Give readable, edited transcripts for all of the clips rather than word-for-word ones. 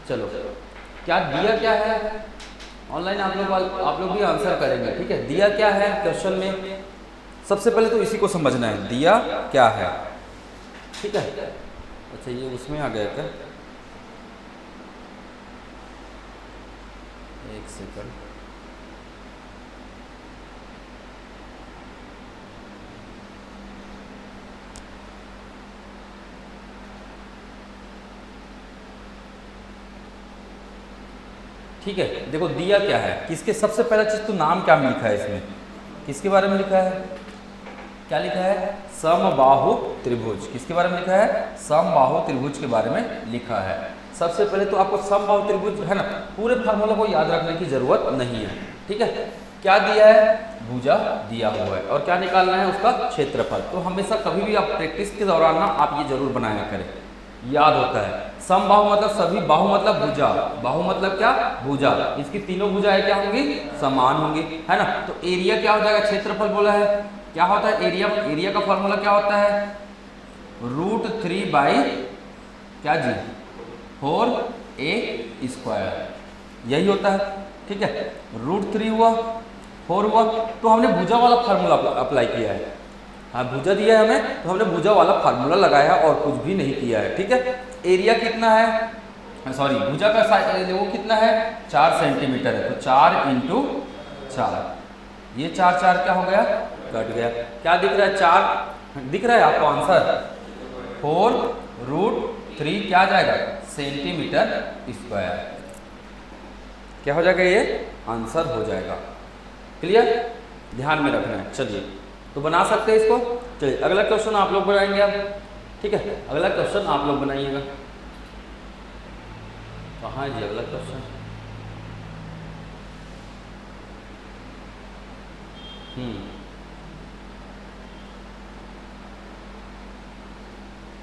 चलो, क्या दिया क्या है ऑनलाइन आप लोग भी आंसर करेंगे, ठीक है। दिया क्या है क्वेश्चन में, सबसे पहले तो इसी को समझना है, दिया क्या है, ठीक है। अच्छा ये उसमें आ गया क्या, एक सेकंड। ठीक है, देखो दिया क्या है, किसके सबसे पहला चीज तो नाम क्या लिखा है इसमें, किसके बारे में लिखा है, क्या लिखा है, समबाहु त्रिभुज। किसके बारे में लिखा है, समबाहु त्रिभुज के बारे में लिखा है। सबसे पहले तो आपको समबाहु त्रिभुज है ना, पूरे फार्मूला को याद रखने की जरूरत नहीं है, ठीक है। क्या दिया है, भुजा दिया हुआ है, और क्या निकालना है, उसका क्षेत्रफल। तो हमेशा कभी भी आप प्रैक्टिस के दौरान ना आप ये जरूर बनाया करें, याद होता है। समबाहु मतलब सभी, बाहु मतलब भुजा, बाहु मतलब क्या, भुजा। इसकी तीनों भुजाएं क्या होंगी, समान होंगी, है ना। तो एरिया क्या हो जाएगा, क्षेत्रफल बोला है, क्या होता है एरिया, एरिया का फॉर्मूला क्या होता है, √3 बाई क्या जी, 4a², यही होता है, ठीक है। √3 हुआ, 4 हुआ, तो हमने भुजा वाला फार्मूला अप्लाई किया है। हाँ भुजा दिया है हमें, तो हमने भुजा वाला फार्मूला लगाया है और कुछ भी नहीं किया है, ठीक है। एरिया कितना है, सॉरी भुजा का वो कितना है, 4 सेंटीमीटर है, तो 4 × 4, ये 4 4 क्या हो गया, कट गया। क्या दिख रहा है, 4 दिख रहा है आपको आंसर, 4√3 क्या आ जाएगा, सेंटीमीटर², क्या हो जाएगा, ये आंसर हो जाएगा। क्लियर, ध्यान में रखना है। चलिए तो बना सकते हैं इसको। चलिए अगला क्वेश्चन आप लोग बनाएंगे अब, ठीक है। अगला क्वेश्चन आप लोग बनाइएगा, कहाँ है जी अगला क्वेश्चन,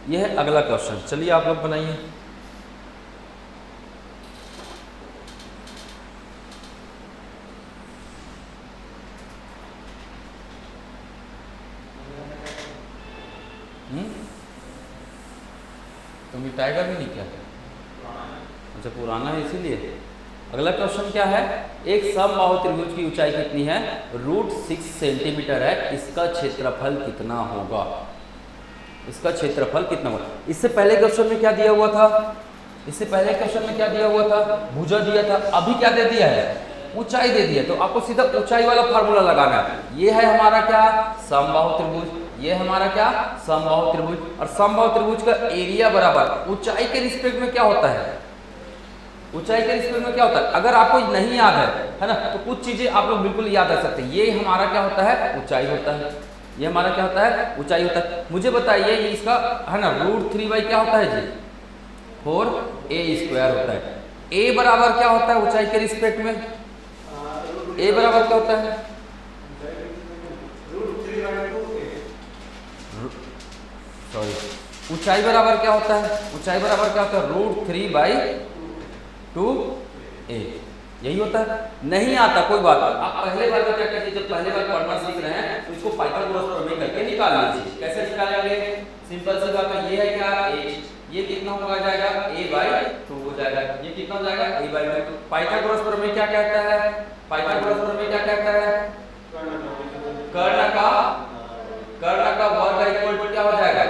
यह है अगला क्वेश्चन। चलिए आप लोग बनाइए। तो मिटाएगा भी नहीं क्या, अच्छा पुराना है इसीलिए। अगला क्वेश्चन क्या है, एक समबाहु त्रिभुज की ऊंचाई कितनी है, √6 सेंटीमीटर है, इसका क्षेत्रफल कितना होगा, इसका क्षेत्रफल कितना होगा। इससे पहले क्वेश्चन में क्या दिया हुआ था, इससे पहले क्वेश्चन में क्या दिया हुआ था, भुजा दिया था, अभी क्या दे दिया है, ऊंचाई दे दिया। तो आपको सीधा ऊंचाई वाला फार्मूला लगाना है। ये है हमारा क्या, समबाहु त्रिभुज, ये हमारा क्या, समबाहु त्रिभुज, और समबाहु त्रिभुज का एरिया बराबर ऊंचाई के रिस्पेक्ट में क्या होता है, ऊंचाई के रिस्पेक्ट में क्या होता है। अगर आपको नहीं याद है ना, तो कुछ चीजें आप लोग बिल्कुल याद रख सकते हैं। ये हमारा क्या होता है, ऊंचाई होता है, ये हमारा क्या होता है, ऊंचाई होता है। मुझे बताइए ये इसका है ना, √3 बाई क्या होता है जी, 4a² होता है। a बराबर क्या होता है ऊंचाई के रिस्पेक्ट में, a बराबर क्या होता है, सॉरी ऊंचाई बराबर क्या होता है, ऊंचाई बराबर क्या होता है, √3/2a, यही होता है। नहीं आता कोई बात नहीं, आप पहले बार में क्या कीजिए, जब पहले बार पढ़ना सीख रहे हैं तो इसको पाइथागोरस प्रमेय करके निकाल लीजिए। कैसे निकालेंगे, सिंपल सी बात है, ये है क्या h, ये कितना हो जाएगा, a/2 हो जाएगा, ये कितना हो जाएगा, a/2। पाइथागोरस प्रमेय क्या कहता है, पाइथागोरस प्रमेय क्या कहता है, कर्ण का वर्ग इक्वल टू क्या हो जाएगा,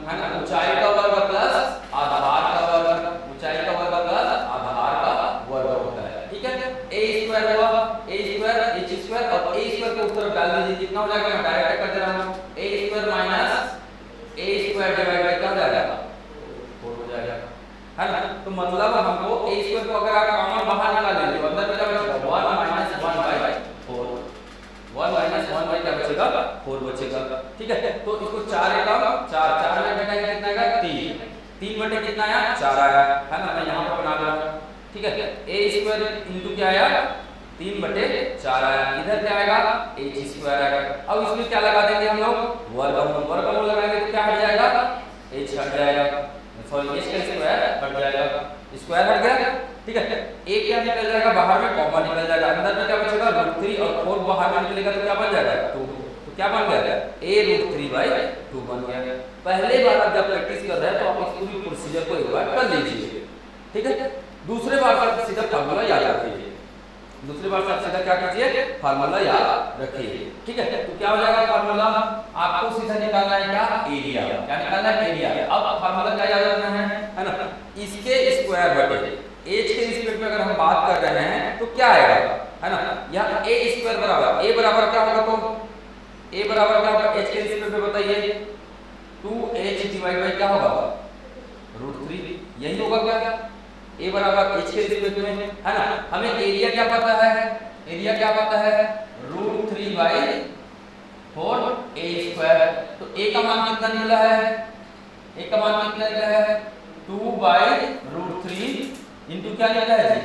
है ना, ऊंचाई का वर्ग प्लस आधार का वर्ग, ऊंचाई का वर्ग प्लस आधार का वर्ग होता है, ठीक है। a² हुआ, a² और a² के उत्तर डाल दीजिए, कितना हो जाएगा, मैं डायरेक्ट कर दे रहा हूं, a² minus a² divide by क्या हो जाएगा, 4 हो जाएगा, है ना। तो मतलब हमको a² को अगर आप कॉमन बाहर निकाल लेंगे तो अंदर क्या बचेगा, 1 माइनस 1/4, 1 माइनस 1 बाई क्या बचेगा, 4 बचेगा, ठीक है। तो इसको 4 एकम 4, 4 में घटाएंगे कितना आएगा, 3, 3 बटे कितना आया, 4 आया, है ना। मैं यहाँ पर बना रहा हूँ, ठीक है। a² इंटू क्या आया, 3/4 आया, इधर क्या आएगा, h² आएगा। अब इसमें क्या लगा देंगे हम लोग, वर्गमूल लगाएंगे तो क्या हट जाएगा, h हट जाएगा, सॉरी h का स्क्वायर हट जाएगा, स्क्वायर हट गया, ठीक है। a क्या निकल जाएगा बाहर में, कॉमन निकल जाएगा, अंदर में क्या बचेगा, √3 और 4 बाहर में निकलेगा तो क्या बन जाएगा, 2। तो क्या बन गया, a√3/2 बन गया। पहले बार आप जब प्रैक्टिस कर रहे हैं तो आप इस पूरी प्रोसीजर को एक बार कर लीजिए, ठीक है। दूसरे बार से सीधा फार्मूला याद रखिए, दूसरी बार से आप सीधा क्या कीजिए, फार्मूला याद रखिए। ठीक है, तो क्या हो जाएगा फार्मूला, आपको सीधा निकालना है क्या, एरिया। क्या निकालना है, एरिया। अब फार्मूला क्या याद रखना है ना, इसके स्क्वायर बटे एच के रिस्पेक्ट में अगर हम बात कर रहे हैं तो क्या आएगा, है ना, यहाँ ए स्क्वायर बराबर ए बराबर क्या होगा, तो ए बराबर क्या होगा एच के रिस्पेक्ट में बताइए, 2h डिवाइड बाय क्या होगा, √3। यही होगा क्या, ए बराबर एच के रिस्पेक्ट में, है ना। हमें एरिया क्या पता है, एरिया क्या पता है, √3/4 a स्क्वायर। तो ए का मान कितना निकला है, ए का मान कितना निकला है, 2/√3 इंटू क्या निकला है जी,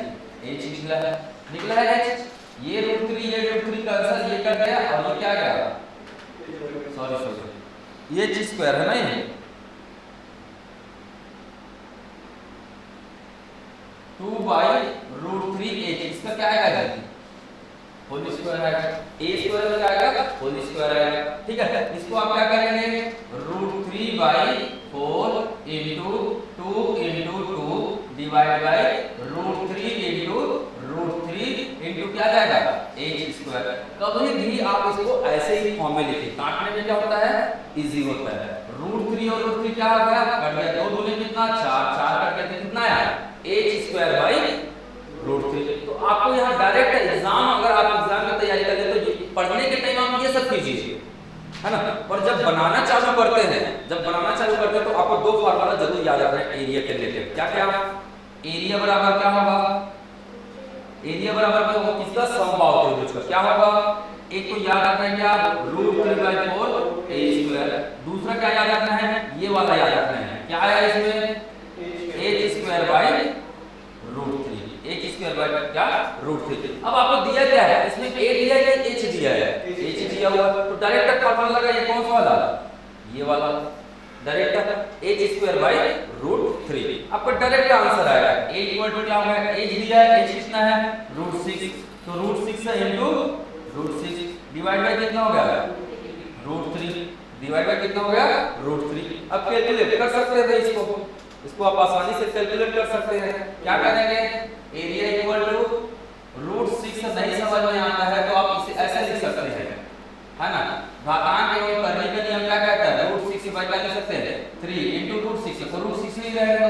एच निकला है, निकला है एच। ये √3 ये √3 का आंसर ये कट गया और ये क्या गया, सॉरी ये एच स्क्वायर है ना, ये 2/√3h, इसका क्या आएगा जी, होल स्क्वायर आएगा, a स्क्वायर में क्या आएगा, होल स्क्वायर आएगा। ठीक है, इसको आप क्या करेंगे, √3/4 into 2 into 2 divide by √3 into √3 into क्या जाएगा, h स्क्वायर। कभी भी आप इसको ऐसे ही फॉर्म में लिखिए, काटने में क्या होता है, इजी होता है। √3 और √3 क्या हो गया, कट गया, 2 दूनी कितना 4, 4 कट गया कितना आया, h स्क्वायर बाई √3। तो आपको यहाँ डायरेक्ट एग्जाम, अगर आप एग्जाम की तैयारी कर रहे तो पढ़ने के टाइम आप ये सब कीजिए, है ना। पर जब बनाना चालू करते हैं, जब बनाना चालू करते हैं तो आपको दो फार्मूला जरूर याद रखना है एरिया के रिलेटेड। क्या क्या, एरिया बराबर क्या होगा, एरिया बराबर क्या होगा, किसका, सम ऑफ त्रिभुज का। क्या होगा, एक तो याद रखना है क्या, √3/4 a स्क्वायर। दूसरा क्या याद रखना है, ये वाला याद रखना है, क्या आया इसमें, h square by √3, h square by क्या, √3। अब आपको दिया क्या है, इसमें a दिया है, h दिया है, h दिया हुआ तो डायरेक्ट फार्मूला लगा, ये कौन सा वाला, ये वाला, डायरेक्ट h स्क्वायर बाय √3। आपको डायरेक्ट आंसर आएगा, a इक्वल टू क्या होगा, h दिया है, h कितना है, √6, तो √6 से इंटू √6 डिवाइड बाय कितना हो गया, √3 डिवाइड बाय कितना हो गया, √3। अब कैलकुलेट कर सकते हैं इसको, इसको आप आसानी से कैलकुलेट कर सकते हैं। क्या करेंगे, एरिया इक्वल टू √6 नहीं समझ में आता है तो आप इसे ऐसे लिख सकते हैं, है ना। घातांक एवं करने के नियम क्या कहता है, √6 बाय क्या लिख सकते हैं, 3 इंटू √6, तो √6 ही रहेगा,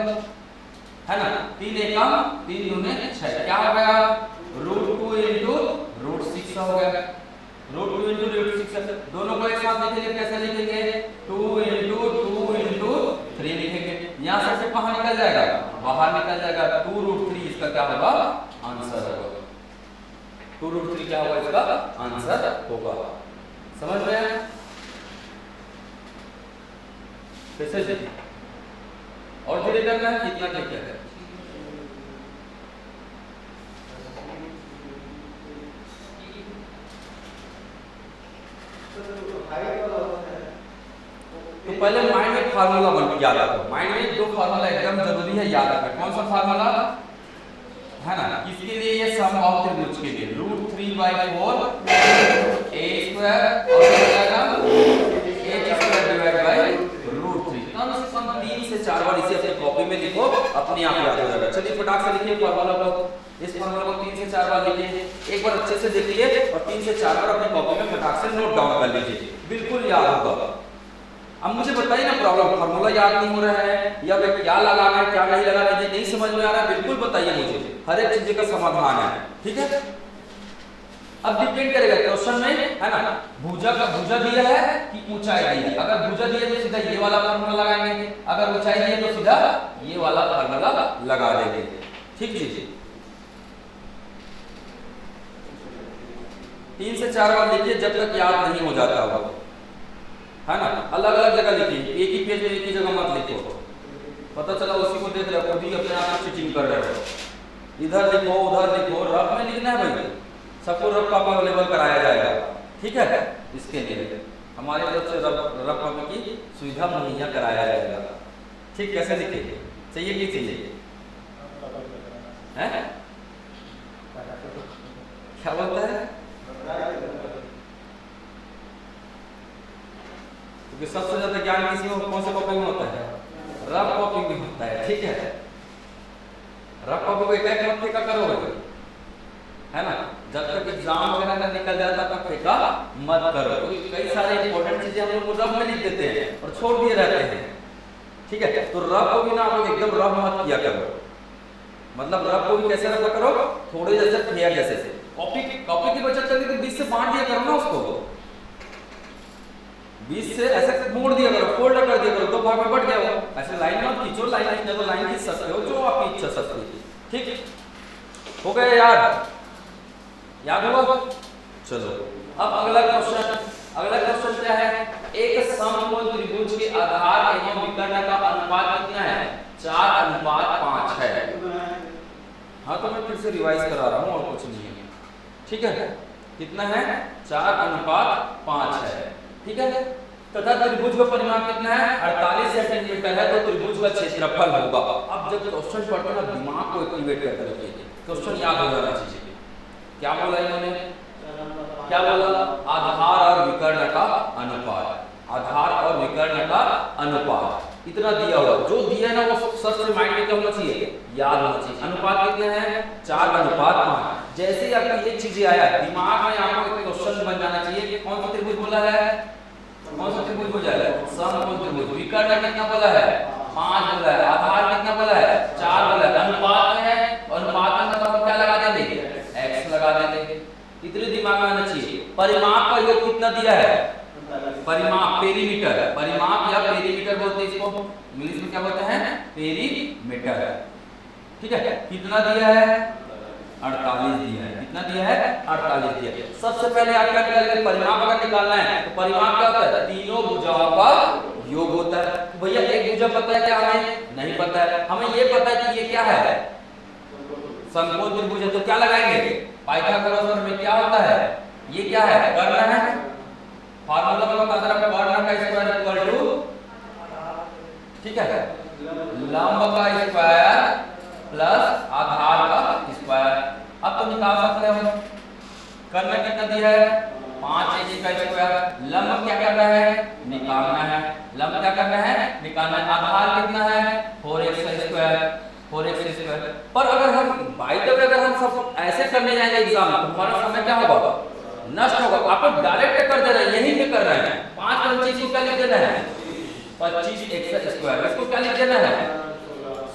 है ना। 3 एकम 3 दूने 6, क्या हो गया, √2 इंटू √6 हो गया, √2 इंटू √6। दोनों को एक साथ लिखेंगे, कैसे लिखेंगे, 2 इंटू 2 इंटू 3 लिखेंगे। यहाँ सबसे बाहर निकल जाएगा, बाहर निकल जाएगा, 2√3 इसका क्या होगा, आंसर होगा, 2√3 क्या होगा, इसका आंसर होगा। समझ में आया, कैसे से और धीरे करना है, कितना ठीक है। तो पहले माइंड में फार्मूला बन याद रखो, माइंड में दो फार्मूला एकदम जरूरी है याद रखना। कौन सा फार्मूला है ना, किसके लिए, ये सम ऑफ त्रिभुज के लिए, √3/4 a स्क्वायर और हो जाएगा h स्क्वायर डिवाइड बाय √3। कम से कम 3 से 4 बार इसे अपनी कॉपी में लिखो, अपने आप याद हो जाएगा। चलिए फटाक से लिखिए फार्मूला को, इस फार्मूला को 3 से 4 बार लिखिए, एक बार अच्छे से देखिए और 3 से 4 बार अपनी कॉपी में फटाक से नोट डाउन कर लीजिए, बिल्कुल याद होगा। अब मुझे बताइए ना प्रॉब्लम, फार्मूला याद नहीं हो रहा है या फिर क्या लगाना है क्या नहीं लगाना है, नहीं समझ में आ रहा है, बिल्कुल बताइए मुझे, हर एक चीज का समाधान है, ठीक है। अब डिपेंड करेगा क्वेश्चन में, है ना, भुजा का भुजा दिया है कि ऊंचाई दी है। अगर भुजा दिया तो सीधा ये वाला फार्मूला लगाएंगे, अगर ऊंचाई दी है तो सीधा ये वाला फार्मूला लगा देंगे, ठीक जी। 3 से 4 बार लिखिए जब तक याद नहीं हो जाता होगा, है ना। अलग अलग जगह लिखिए, एक ही पेज में एक ही जगह मत लिखो, पता चला उसी को देख रहे हो, खुद ही अपने आप को चीटिंग कर रहे हो। इधर लिखो उधर लिखो, रफ में लिखना है भाई, सबको रफ कॉपी अवेलेबल कराया जाएगा, ठीक है। इसके लिए हमारे तरफ से रफ कॉपी की सुविधा मुहैया कराया जाएगा, ठीक। कैसे लिखेंगे, चाहिए कि चाहिए, है क्या बोलता है, क्योंकि सबसे ज्यादा ज्ञान किसी में कौन से कॉपी में होता है, रफ कॉपी में होता है, ठीक है। रफ कॉपी को एक मत फेंका करोगे, है ना, जब तक एग्जाम वगैरह का निकल जाता तब तक फेंका मत करो। तो कई सारे इंपॉर्टेंट चीजें हम लोग रफ में लिख देते हैं और छोड़ दिए रहते हैं, ठीक है। तो रफ को भी ना आप लोग एकदम रफ मत किया करो, मतलब रफ को भी कैसे रखा करो, थोड़े जैसे फेयर जैसे से। कॉपी की बचत करनी तो 20 से बांट दिया करो ना उसको, 20 से ऐसे मोड़ दिया करो, फोल्ड कर दिया करो, तो भाग में बढ़ गया वो। ऐसे लाइन मत खींचो, लाइन खींचने तो लाइन खींच सकते हो जो आपकी इच्छा सकती, ठीक हो गया याद हुआ। चलो अब अगला क्वेश्चन क्या है, एक समकोण त्रिभुज के आधार एवं विकर्ण का अनुपात कितना है, 4:5 है। हाँ तो मैं फिर से रिवाइज करा रहा हूँ और कुछ नहीं है, ठीक है। कितना है, 4:5 है, ठीक है। तथा त्रिभुज का परिमाप कितना है, 48 सेंटीमीटर है, तो त्रिभुज का क्षेत्रफल होगा। अब जब क्वेश्चन पढ़ते हैं दिमाग को एक्टिवेट करते रखिए, क्वेश्चन याद हो जाना चाहिए। क्या बोला इन्होंने, क्या बोला, आधार और विकर्ण का अनुपात, आधार और विकर्ण का अनुपात इतना दिया हुआ, जो दिया है ना वो सबसे माइंड में क्या होना चाहिए, याद होना चाहिए। अनुपात कितना है, 4:5। जैसे ही आपको ये चीज आया दिमाग में, आपको एक क्वेश्चन बन जाना चाहिए, कौन सा त्रिभुज बोला है, कौन सा त्रिभुज बोला है, समकोण त्रिभुज। विकर्ण कितना बोला है, 5 बोला है। आधार कितना बोला है, 4 बोला है। अनुपात में है, अनुपात में मतलब क्या लगा देंगे, x लगा देंगे। इतने दिमाग में आना चाहिए। परिमाप का योग कितना दिया है, परिमाप, पेरीमीटर, परिमाप या पेरीमीटर बोलते हैं इसको, इंग्लिश में क्या बोलते हैं, पेरीमीटर, ठीक है। कितना दिया है, 48 दिया है। कितना दिया है, 48 दिया है। सबसे पहले आप क्या निकालेंगे, परिमाप अगर निकालना है तो परिमाप क्या होता है, तीनों भुजाओं का योग होता है। भैया एक भुजा पता है क्या, हमें नहीं पता है, हमें ये पता है कि ये क्या है, समकोण त्रिभुज है, तो क्या लगाएंगे, पाइथागोरस में क्या होता है, ये क्या है, कर्ण है। फार्मूला में बता रहा हूं, कर्ण का स्क्वायर इक्वल टू, ठीक है, लंब का स्क्वायर प्लस आधार का स्क्वायर। अब तो निकाल सकते हो, कर्ण कितना दिया है, 5 का स्क्वायर। लंब क्या करना है, निकालना है, लंब क्या करना है, निकालना है। आधार कितना है, 4x स्क्वायर, 4x स्क्वायर। पर अगर हम बाय द वे अगर हम सब ऐसे करने जाएंगे एग्जाम में तो हमारा समय क्या होगा, नष्ट होगा। आपको डायरेक्ट कर दे रहे हैं, यही पे कर रहे हैं। 5 25 को क्या लिख देना है, 25x स्क्वायर। इसको क्या लिख देना है,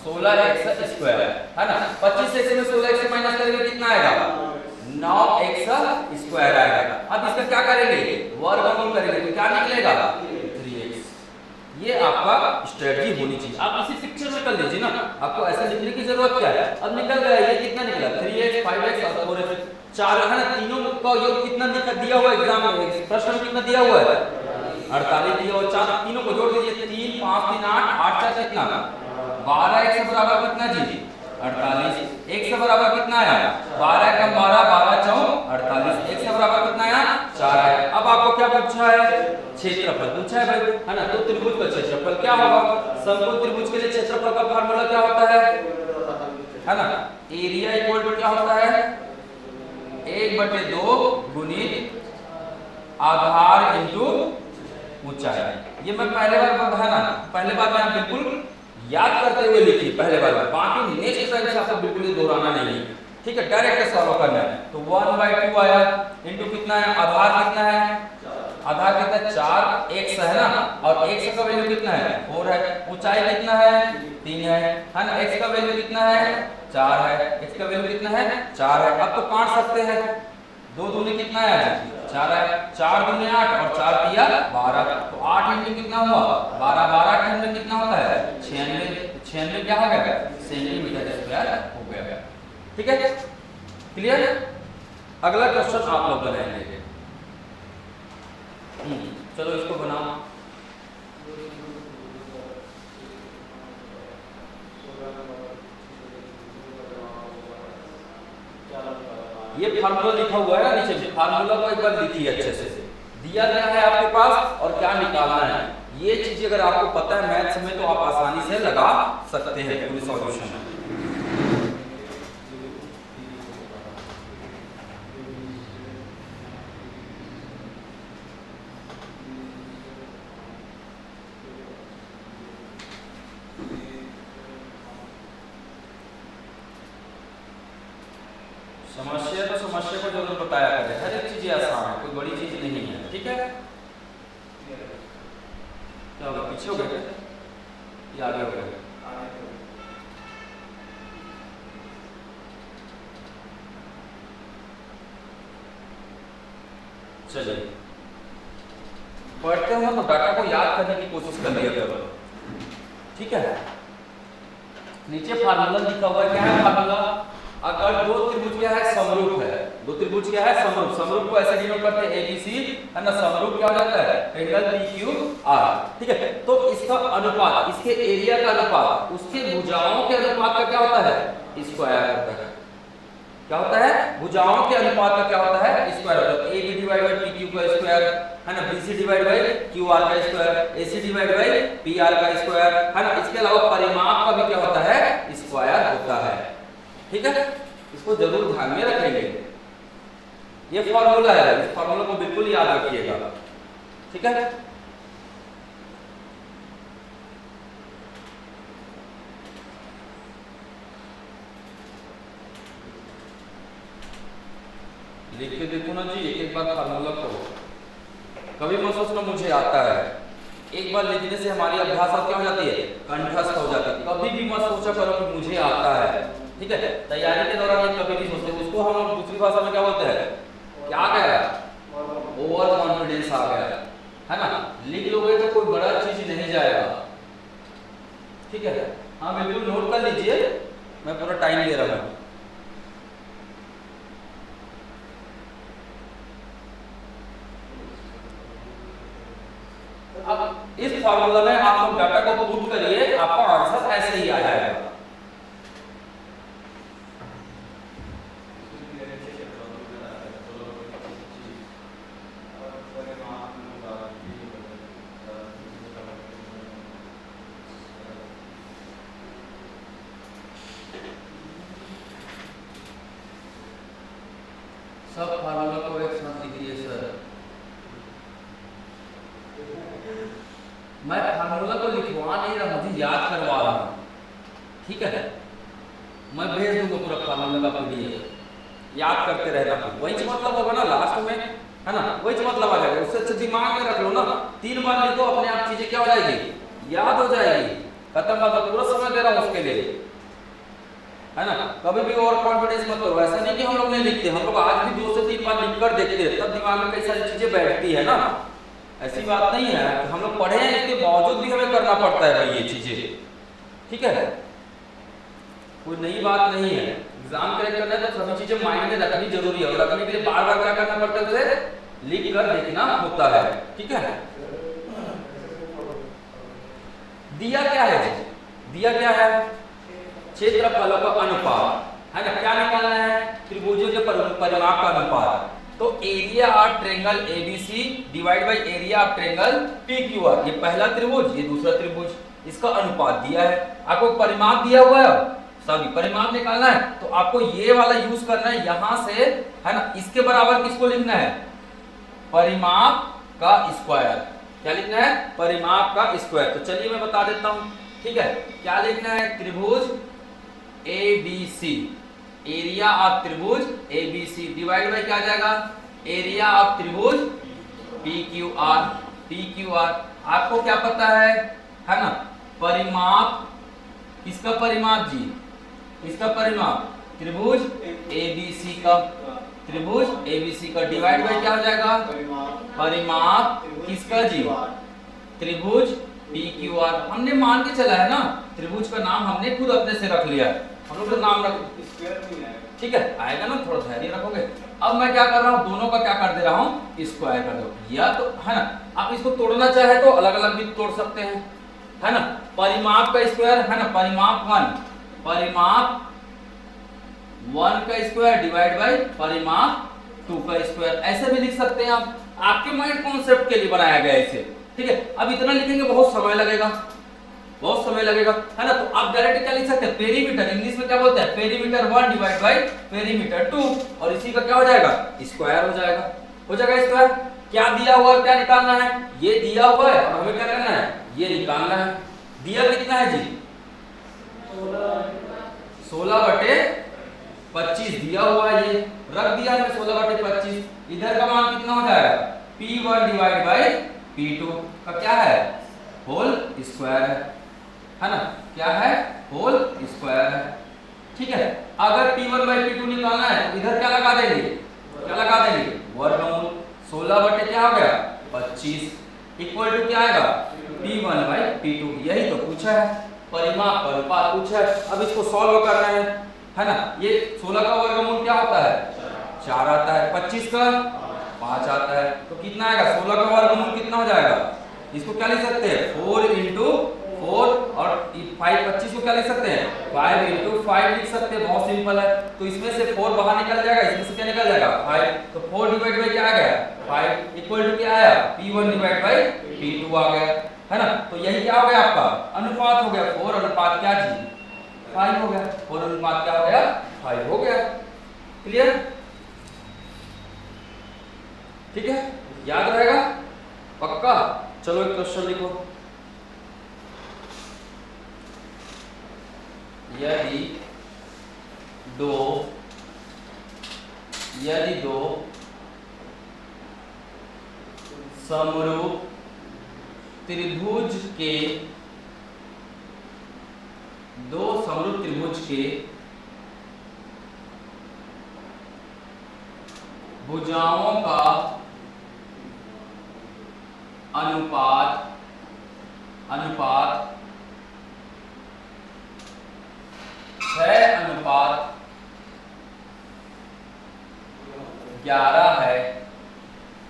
16x स्क्वायर, है ना। 25 से इसमें 16x माइनस करेंगे कितना आएगा, 9x स्क्वायर आएगा। अब इसका क्या करेंगे, वर्गमूल करेंगे तो क्या निकलेगा, 3x। ये आपका स्ट्रेटजी होनी चाहिए। आप इसी पिक्चर में कर लीजिए ना, आपको ऐसे लिखने की जरूरत क्या है। अब निकल गया, ये कितना निकला, 3x 5x और 4x, 4 है ना। तीनों का योग कितना दिया हुआ एग्जाम में, प्रश्न में कितना दिया हुआ है, 48 दिया हुआ। 4 तीनों को जोड़ दीजिए, 3 5 3 8 8 4 कितना, 12x बराबर कितना जी, 48। x से बराबर कितना आया, 12 कम 12 12 4 48। x से बराबर कितना आया, 4 आया। अब आपको क्या पूछा है, क्षेत्रफल पूछा है भाई, है ना। तो त्रिभुज का क्षेत्रफल क्या होगा, समकोण त्रिभुज के लिए क्षेत्रफल का फार्मूला क्या होता है ना, एरिया इक्वल टू क्या होता है, 1/2 गुणित आधार इंटू ऊंचाई। ये मैं पहले बार बताया ना, पहले बार में आप बिल्कुल याद करते हुए लिखिए पहले बार में, बाकी नेक्स्ट टाइम से आपको बिल्कुल दोहराना नहीं है, ठीक है। डायरेक्ट सॉल्व करना है। तो 1/2 आया इंटू कितना है, आधार कितना है, आधार कितना है, 4x है ना, और x का वैल्यू कितना है, 4 है। ऊंचाई कितना है, 3 है ना। x का वैल्यू कितना है, 4 है। x का वैल्यू कितना है, 4 है। अब तो काट सकते हैं, 2 दूनी कितना है, 4 है। 4 दूनी 8 और 4 तिया 12, तो 8 इंटू कितना हुआ, 12, 12 के अंदर कितना होता है, 96। 96 क्या हो गया, सेंटीमीटर स्क्वायर हो गया, ठीक है। क्लियर। अगला क्वेश्चन आप लोग बनाएंगे, चलो इसको बनाओ। ये फार्मूला लिखा हुआ है ना नीचे, फार्मूला को एक बार लिखिए अच्छे से, दिया गया है आपके पास और क्या निकालना है। ये चीज अगर आपको पता है मैथ्स में तो आप आसानी से लगा सकते हैं पूरी सॉल्यूशन में। समस्या तो समस्या को जरूर बताया करें, हर एक चीज आसान है, कोई बड़ी चीज नहीं है, ठीक है। क्या होगा, पीछे हो गए या आगे हो गए? चलिए पढ़ते हो तो डाटा को याद करने की कोशिश कर लिया करो, ठीक है। नीचे फार्मूला लिखा हुआ है, क्या है फार्मूला? अगर दो त्रिभुज क्या है, समरूप है, दो त्रिभुज क्या है, समरूप, समरूप को ऐसे डिनोट करते हैं ABC, है ना। समरूप क्या हो जाता है, ट्रायंगल PQR, ठीक है। तो इसका अनुपात, इसके एरिया का अनुपात उसके भुजाओं के अनुपात का क्या होता है, स्क्वायर होता है। क्या होता है, भुजाओं के अनुपात का क्या होता है, स्क्वायर होता है। AB डिवाइड बाय PQ का स्क्वायर, है ना। BC डिवाइड बाय QR का square, AC divide by PR का स्क्वायर, है ना। इसके अलावा परिमाप का भी क्या होता है, स्क्वायर होता है, ठीक है। इसको जरूर ध्यान में रखेंगे, ये फॉर्मूला है, इस फॉर्मूला को बिल्कुल याद रखिएगा, ठीक है। लिख के देखो ना जी, एक बार फार्मूला को, कभी मत सोचना मुझे आता है, एक बार लिखने से हमारी अभ्यास क्या हो जाती है, कंठस्थ हो जाती है। कभी भी मत सोचा करो कि मुझे आता है, ठीक है। तैयारी के दौरान ये कभी नहीं सोचते, उसको हम दूसरी भाषा में क्या बोलते हैं, क्या आ गया, ओवर कॉन्फिडेंस आ गया, है ना। लिख लोगे तो कोई बड़ा चीज नहीं जाएगा, ठीक है। हाँ बिल्कुल नोट कर लीजिए, मैं पूरा टाइम दे रहा हूँ। अब इस फार्मूला में आप लोग डाटा को पुट करिए, आपका आंसर ऐसे ही आ जाएगा। सब फार्मूला को एक साथ लिखिए सर। मैं फार्मूला को लिखवा नहीं रहा, मुझे याद करवा रहा हूँ, ठीक है। मैं भेज दूंगा पूरा फार्मूला का PDF, याद करते रहना, वही मतलब होगा ना लास्ट में, है ना, वही मतलब आ जाएगा। उससे अच्छा दिमाग में रख लो ना, 3 बार लिखो, अपने आप चीजें क्या हो जाएगी, याद हो जाएगी। खत्म बात, पूरा समय दे रहा हूँ उसके लिए, है ना। कभी भी ओवर कॉन्फिडेंस मत करो, ऐसा नहीं कि हम लोग नहीं लिखते, हम लोग आज भी 2 से 3 बार लिख कर देखते हैं, तब दिमाग में कई सारी चीजें बैठती है ना, ऐसी बात नहीं है। हम लोग पढ़े हैं, इसके बावजूद भी हमें करना पड़ता है भाई ये चीजें, ठीक है। कोई नई बात नहीं है, एग्जाम क्रैक करना है तो सभी चीजें माइंड में रखनी जरूरी है, और रखने के लिए बार बार क्या करना पड़ता है, उसे लिख कर देखना होता है, ठीक है। दिया क्या है, दिया क्या है, क्षेत्रफलों का अनुपात, है ना। क्या निकालना है, त्रिभुजों के परिमाप का अनुपात। तो area of triangle ABC divide by area of triangle PQR, ये पहला त्रिभुज, ये दूसरा त्रिभुज, इसका अनुपात दिया है। आपको परिमाप दिया हुआ है, सभी परिमाप निकालना है, तो आपको ये वाला यूज करना है यहां से, है ना। इसके बराबर किसको लिखना है, परिमाप का स्क्वायर। क्या लिखना है, परिमाप का स्क्वायर। तो चलिए मैं बता देता हूं, ठीक है। क्या लिखना है, त्रिभुज ABC, एरिया ऑफ त्रिभुज ABC डिवाइड बाय क्या आ जाएगा, एरिया ऑफ त्रिभुज PQR। आपको क्या पता है ना, परिमाप, किसका परिमाप जी, इसका परिमाप त्रिभुज ABC का, त्रिभुज ABC का डिवाइड बाय क्या हो जाएगा, परिमाप किसका जी, त्रिभुज PQR। हमने मान के चला है ना, त्रिभुज का नाम हमने खुद अपने से रख लिया है, हम लोग नाम रख, ठीक है, आएगा ना, थोड़ा धैर्य रखोगे। अब मैं क्या कर रहा हूँ, दोनों का क्या कर दे रहा हूँ, स्क्वायर कर दो, या तो है ना। आप इसको तोड़ना चाहे तो अलग अलग भी तोड़ सकते हैं, है ना। परिमाप का स्क्वायर, है ना, परिमाप 1 का स्क्वायर डिवाइड बाय परिमाप 2 का स्क्वायर, ऐसे भी लिख सकते हैं आप, आपके माइंड कॉन्सेप्ट के लिए बनाया गया है इसे, ठीक है। अब इतना लिखेंगे बहुत समय लगेगा, बहुत समय लगेगा, है ना। तो आप डायरेक्ट क्या लिख सकते हैं, पेरीमीटर, इंग्लिश में क्या बोलते हैं, पेरीमीटर 1 डिवाइड बाय पेरीमीटर 2, और इसी का क्या हो जाएगा, स्क्वायर हो जाएगा, स्क्वायर। क्या दिया हुआ क्या निकालना है, ये दिया हुआ है, और हमें क्या करना है, ये निकालना है। दिया कितना है जी, 16/, 25 दिया हुआ है, ये रख दिया हमने 16/25। इधर का मान कितना हो जाएगा, P1 डिवाइड बाई P2 का क्या है, होल स्क्वायर है ना, क्या है, होल स्क्वायर है। ठीक है, अगर P1 बाई P2 निकालना है तो इधर क्या लगा देंगे, क्या लगा देंगे, वर्गमूल। 16 बटे क्या हो गया 25 इक्वल टू क्या आएगा, P1 बाई P2। यही तो पूछा है, परिमाप का अनुपात पूछा है। अब इसको सॉल्व करना है ना। ये 16 का वर्गमूल क्या होता है, 4 आता है, 25 का 5 आता है, तो कितना आएगा, 16 का वर्गमूल कितना हो जाएगा, इसको क्या लिख सकते हैं, 4 इंटू 4 और 5, 25 को क्या लिख सकते हैं, 5 इंटू 5 लिख सकते हैं, बहुत सिंपल है। तो इसमें से 4 बाहर निकल जाएगा, इसमें से क्या निकल जाएगा 5, तो 4 डिवाइड बाई क्या आ गया 5 इक्वल टू क्या आया, P1 डिवाइड बाई P2 आ गया, है ना। तो यही क्या हो गया आपका अनुपात हो गया, 4 अनुपात क्या जी 5 हो गया, 4 अनुपात क्या हो गया 5 हो गया। क्लियर, ठीक है, याद रहेगा पक्का। चलो एक क्वेश्चन लिखो, यदि दो समरूप त्रिभुज के भुजाओं का अनुपात 6:11 है,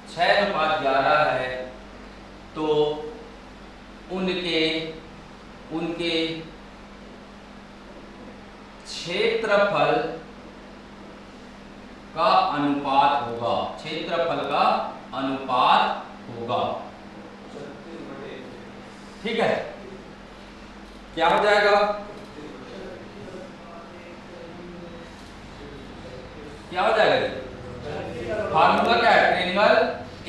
6:11 है, तो उनके क्षेत्रफल का अनुपात होगा, क्षेत्रफल का अनुपात होगा। ठीक है, क्या हो जाएगा, क्या हो जाएगा, फार्मूला क्या है, triangle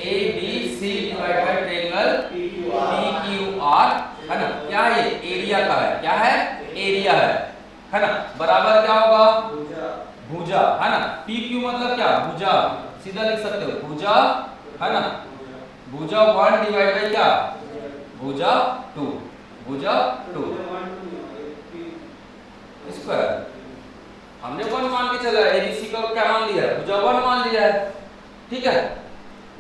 ABC divide by triangle PQR, है ना। क्या है, ये एरिया का है, क्या है, एरिया है ना। बराबर क्या होगा, भुजा, है ना। PQ मतलब क्या, भुजा, सीधा लिख सकते हो भुजा, है ना। भुजा 1 डिवाइड बाय क्या, भुजा 2, भुजा 2 स्क्वायर। हमने 1 मान के चला है, ABC का क्या मान लिया है, भुजा 1 मान लिया है। ठीक है,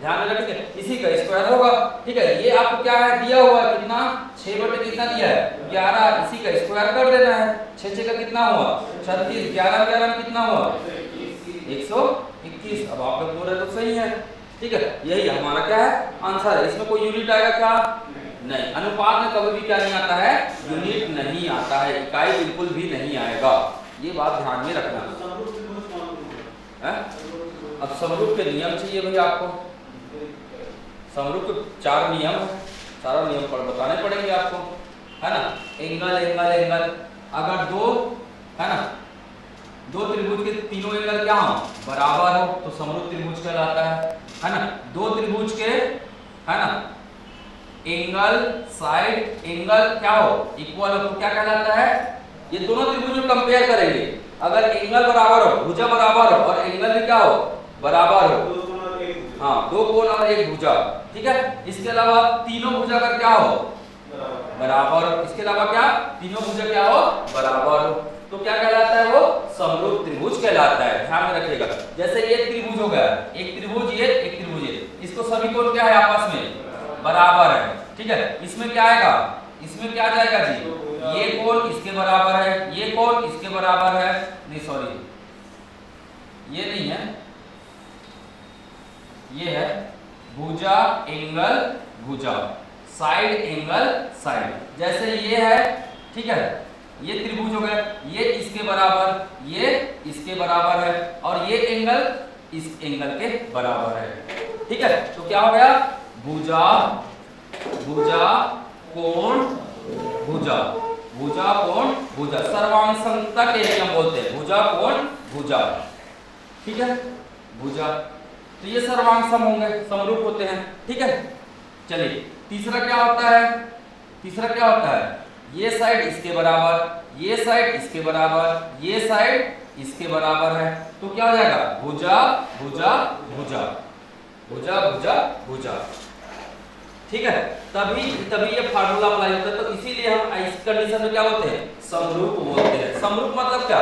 ध्यान में रखिए, इसी का स्क्वायर होगा। ठीक है, ये आपको क्या है दिया हुआ है, कितना 6 बटे कितना दिया है 11, इसी का स्क्वायर कर देना है। 6 का कितना हुआ 36, 11 11 कितना हुआ 121। अब आप लोग बोल रहे तो सही है। ठीक है, यही हमारा क्या है आंसर है। इसमें कोई यूनिट आएगा क्या, नहीं। अनुपात में कभी भी क्या नहीं आता है, यूनिट नहीं आता है, इकाई बिल्कुल भी नहीं आएगा, ये बात ध्यान में रखना है। अब समरूप के नियम चाहिए भाई आपको, समरूप के 4 नियम है, सारा नियम पर बताने पड़ेंगे आपको, है ना। एंगल एंगल एंगल, अगर दो, है ना, दो त्रिभुज के तीनों एंगल क्या हो बराबर हो तो समरूप त्रिभुज कहलाता है ना। दो त्रिभुज के, है ना, एंगल साइड एंगल क्या हो इक्वल हो तो क्या कहलाता है, ये दोनों त्रिभुज में कंपेयर करेंगे, अगर एंगल बराबर हो, भुजा बराबर हो और एंगल भी क्या हो बराबर हो, हाँ, दो कोण और एक भुजा। ठीक है, इसके अलावा तीनों भुजा का क्या हो बराबर हो, इसके अलावा क्या तीनों भुजा क्या हो बराबर हो, तो क्या कहलाता है वो समरूप त्रिभुज कहलाता है। ध्यान में रखिएगा, जैसे ये त्रिभुज हो गया, एक त्रिभुज ये, एक त्रिभुज ये, इसको सभी कोण क्या है आपस में बराबर है। ठीक है, इसमें क्या आएगा, इसमें क्या आ जाएगा जी, ये कोण इसके बराबर है, ये कोण इसके बराबर है, नहीं सॉरी ये नहीं है, ये है भुजा एंगल भुजा, साइड एंगल साइड। जैसे ये है, ठीक है, ये त्रिभुज हो गया, ये इसके बराबर, ये इसके बराबर है और ये एंगल इस एंगल के बराबर है। ठीक है, तो क्या हो गया भुजा भुजा कोण भुजा, भुजा कोण भुजा, सर्वांग के नियम बोलते हैं, भुजा कोण भुजा। ठीक है, भुजा, तो ये सर्वांग सम होंगे, समरूप होते हैं। ठीक है, चलिए तीसरा क्या होता है, तीसरा क्या होता है, ये साइड इसके बराबर, ये साइड इसके बराबर, ये साइड इसके बराबर है। तो क्या हो जाएगा, भुजा भुजा भुजा भुजा भुजा भुजा। ठीक है, तभी ये फार्मूला अप्लाई होता है। तो इसीलिए हम इस कंडीशन में क्या बोलते हैं, समरूप बोलते हैं। समरूप मतलब क्या,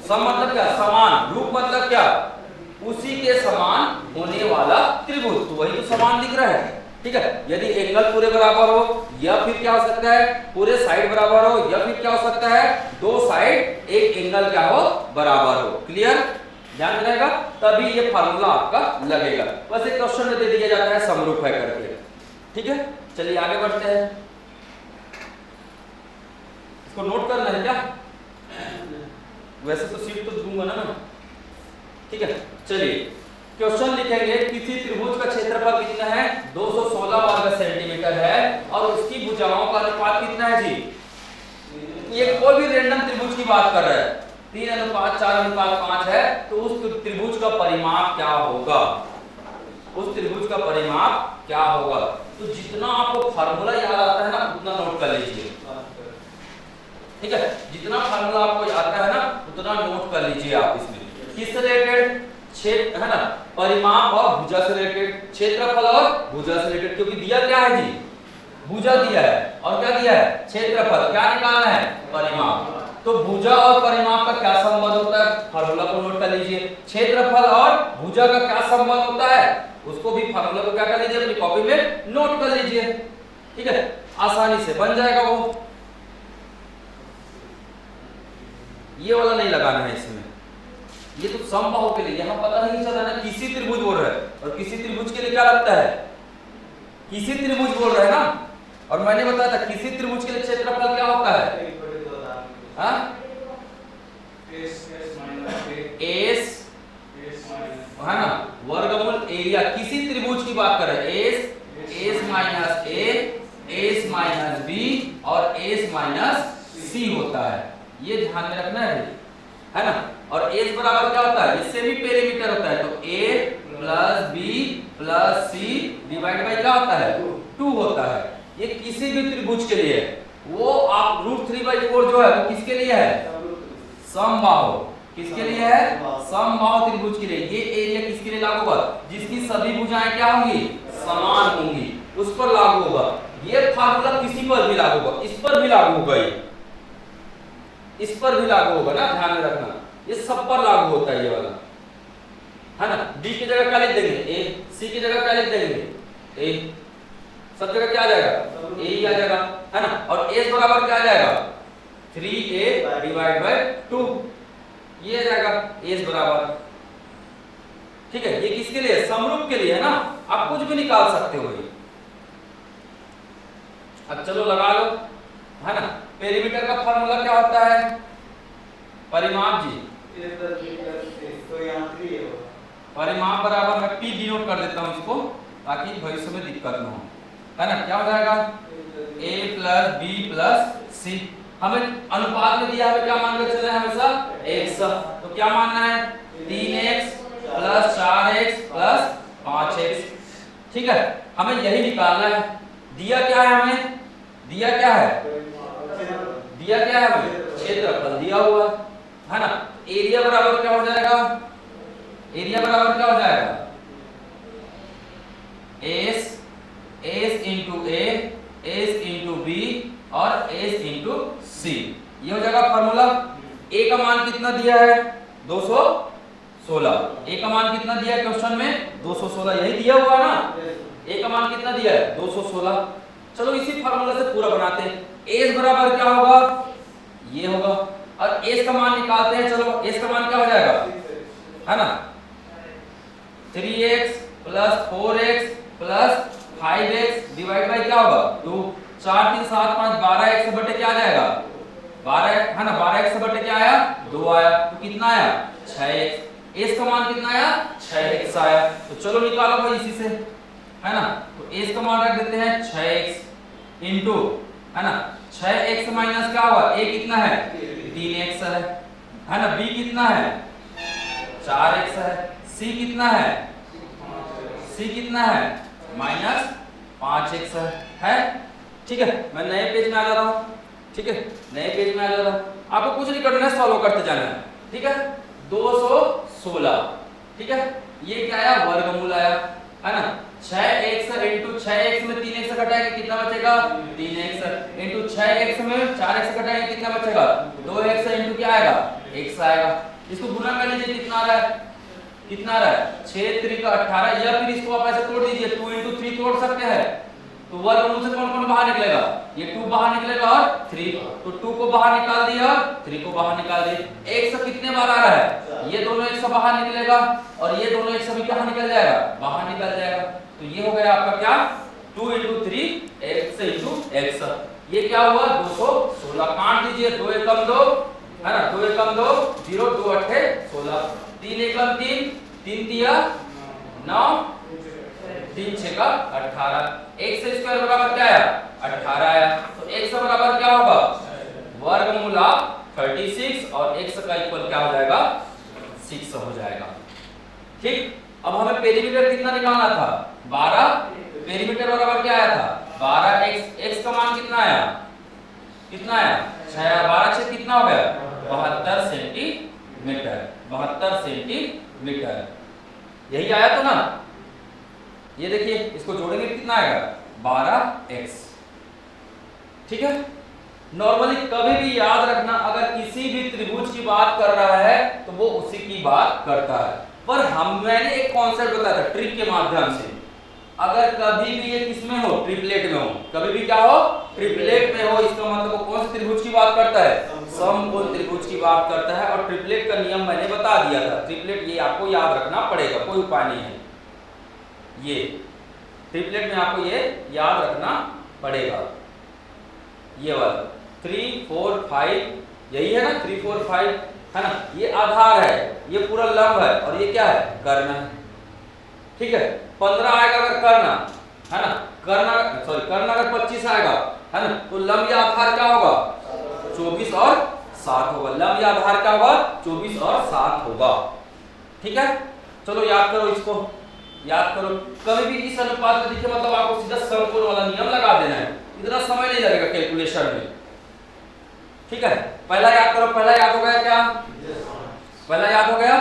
सम मतलब क्या, समान, रूप मतलब क्या, उसी के समान होने वाला त्रिभुज। तो वही तो समान दिख रहा है। ठीक है, यदि एंगल पूरे बराबर हो, या फिर क्या हो सकता है पूरे साइड बराबर हो, या फिर क्या हो सकता है दो साइड एक एंगल क्या हो, बराबर हो। क्लियर, ध्यान में रहेगा, तभी ये फार्मूला आपका लगेगा। बस एक क्वेश्चन में दे दिया जाता है समरूप है करके। ठीक है, चलिए आगे बढ़ते हैं। इसको नोट करना है क्या, वैसे तो सीट तो दूंगा ना मैं। ठीक है, चलिए क्वेश्चन लिखेंगे, किसी त्रिभुज का क्षेत्रफल कितना है, 216 वर्ग सेंटीमीटर है, और उसकी भुजाओं का अनुपात कितना है जी। ये कोई भी रैंडम त्रिभुज की बात कर रहा है, 3:4:5 है, तो उस त्रिभुज का परिमाप क्या होगा, उस त्रिभुज का परिमाप क्या होगा। तो जितना आपको फार्मूला याद आता है ना, उतना नोट कर लीजिए। ठीक है, जितना फार्मूला आपको आता है ना, उतना नोट कर लीजिए आप। इसमें किस रिलेटेड, क्षेत्र है ना, परिमाप और भुजा से रिलेटेड, क्षेत्रफल और भुजा से रिलेटेड। क्योंकि दिया क्या है जी, भुजा दिया है, और क्या दिया है, क्षेत्रफल। क्या निकालना है, परिमाप। तो भुजा और परिमाप का क्या संबंध होता है, फार्मूला को नोट कर लीजिए। क्षेत्रफल और भुजा का क्या संबंध होता है, उसको भी फार्मूला को क्या कर लीजिए, अपनी कॉपी में नोट कर लीजिए। ठीक है, आसानी से बन जाएगा वो। ये वाला नहीं लगाना है इसमें, ये तो समबाहु के लिए। यहां पता नहीं चल रहा है ना, किसी त्रिभुज बोल रहा है, और किसी त्रिभुज के लिए क्या लगता है, किसी त्रिभुज बोल रहा है ना। और मैंने बताया था किसी त्रिभुज के लिए क्षेत्रफल क्या होता है, एस है ना, वर्गमूल एरिया। किसी त्रिभुज की बात कर रहे हैं, एस माइनस ए, एस माइनस बी और एस माइनस सी होता है। ये ध्यान में रखना है ना। और एस बराबर क्या होता है, इससे भी पेरीमीटर होता है। तो A plus B plus C divide by क्या होता है, 2 होता है। ये किसी भी त्रिभुज के लिए है। वो आप √3/4 जो है वो किसके लिए है, समबाहु। किसके लिए है, समबाहु त्रिभुज के लिए। ये एरिया किसके लिए लागू होगा, जिसकी सभी भुजाएं क्या होंगी, समान होंगी, उस पर लागू होगा। ये फार्मूला किसी पर भी लागू होगा, इस पर भी लागू होगा, इस पर भी लागू होगा ना, ध्यान में रखना। ये सब पर लागू होता है ये वाला, है ना। डी की जगह क्या लिख देंगे, ए, सी की जगह क्या लिख देंगे, ए, सब जगह क्या आ जाएगा, ए ही आ जाएगा, है ना। और एस बराबर क्या आ जाएगा, 3a डिवाइड बाय 2, ये आ जाएगा एस बराबर। ठीक है, ये किसके लिए, समरूप के लिए है ना। आप कुछ भी निकाल सकते हो ये। अब चलो लगा लो, है ना। पेरीमीटर का फार्मूला क्या होता है, परिमाप जी, परिमाप बराबर, मैं पी डिनोट कर देता हूं इसको, ताकि भविष्य में दिक्कत न हो, है ना। क्या हो जाएगा, a प्लस बी प्लस सी। हमें अनुपात में दिया है, क्या मान कर चले हमेशा, x। तो क्या मानना है, 3x plus 4x plus 5x। ठीक है, हमें यही निकालना है। दिया क्या है हमें, दिया क्या है, दिया क्या है हमें, क्षेत्रफल दिया हुआ है ना। एरिया बराबर क्या हो जाएगा, एरिया बराबर क्या हो जाएगा, एस, एस इंटू ए, एस इंटू बी और एस इंटू सी। ये हो जाएगा फार्मूला। ए का मान कितना दिया है, 216। ए का मान कितना दिया है क्वेश्चन में, 216, यही दिया हुआ ना। ए का मान कितना दिया है, 216। चलो इसी फार्मूला से पूरा बनाते हैं। एस बराबर क्या होगा, ये होगा, और एस का मान निकालते हैं। चलो एस का मान क्या हो जाएगा, है ना, 3x plus 4x plus 5x divide by क्या होगा, 2। 4 3 7 5 12x बटे क्या आ जाएगा, 12, है ना। 12x बटे क्या आया, 2 आया। तो कितना आया, 6x। एस का मान कितना आया, 6x आया। तो चलो निकालो भाई इसी से, है ना। तो एस का मान रख देते हैं 6x इंटू, है ना, 6x माइनस क्या हुआ, a कितना है, 3x है ना। b कितना है, 4x है। c कितना है, c कितना है, माइनस 5x है। ठीक है, मैं नए पेज में आ जा रहा हूँ। ठीक है, नए पेज में आ जा रहा हूँ। आपको कुछ नहीं करना है, सॉल्व करते जाना है। ठीक है 216, ठीक है ये क्या आया वर्गमूल आया है ना। 6x इंटू 6x में 3x घटाएंगे कितना बचेगा 3x इंटू 6x में 4x घटाएंगे कितना बचेगा 2x इंटू क्या आएगा x आएगा। इसको गुना कर लीजिए कितना आ रहा है 6 3 का 18 या फिर इसको आप ऐसे तोड़ दीजिए 2 इंटू 3 तोड़ सकते हैं तो वर्गमूल से कौन कौन बाहर निकलेगा ये 2 बाहर निकलेगा और 3 तो 2 को बाहर निकाल दिया और 3 को बाहर निकाल दिए। x कितने बार आ रहा है ये दोनों x बाहर निकलेगा और ये दोनों x भी कहां निकल जाएगा बाहर निकल जाएगा। तो ये हो गया आपका क्या 2 इंटू 3 x इंटू x ये क्या हुआ 216 काट दीजिए 2 एकम 2 है ना 2 एकम 2 0 2 8 16 3 एकम 3 3 दिया 9 3 6 का 18 x स्क्वायर बराबर क्या आया 18 आया तो x बराबर क्या होगा वर्गमूल 36 और x का इक्वल क्या हो जाएगा 6 हो जाएगा। ठीक अब हमें पेरीमीटर कितना निकालना था 12 पेरीमीटर बराबर क्या आया था 12x का मान कितना आया 6 12 6 कितना हो गया 72 सेंटीमीटर 72 सेंटीमीटर यही आया तो ना। ये देखिए इसको जोड़ेंगे कितना आएगा 12x। ठीक है नॉर्मली कभी भी याद रखना अगर किसी भी त्रिभुज की बात कर रहा है तो वो उसी की बात करता है पर मैंने एक कॉन्सेप्ट बताया था ट्रिक के माध्यम से अगर कभी भी ये किसमें हो ट्रिपलेट में हो कभी भी क्या हो ट्रिपलेट में हो इसका मतलब वो कौन से त्रिभुज की बात करता है समकोण त्रिभुज की बात करता है। और ट्रिपलेट का नियम मैंने बता दिया था ट्रिपलेट ये आपको याद रखना पड़ेगा कोई उपाय नहीं है ये ट्रिपलेट में आपको ये याद रखना पड़ेगा ये वाला 3 4 5 यही है ना 3 4 5 है ना ये आधार है ये पूरा लंब है और ये क्या है कर्ण है। ठीक है 15 आएगा अगर कर्ण है ना कर्ण अगर 25 आएगा है ना तो लंब या आधार क्या होगा 24 और 7 होगा लंब या आधार क्या होगा 24 और 7 होगा। ठीक है चलो याद करो इसको याद करो कभी भी इस अनुपात में देखिए मतलब आपको सीधा समकोण वाला नियम लगा देना है इतना समय नहीं लगेगा कैलकुलेशन में। ठीक है पहला याद करो पहला याद हो गया क्या पहला याद हो गया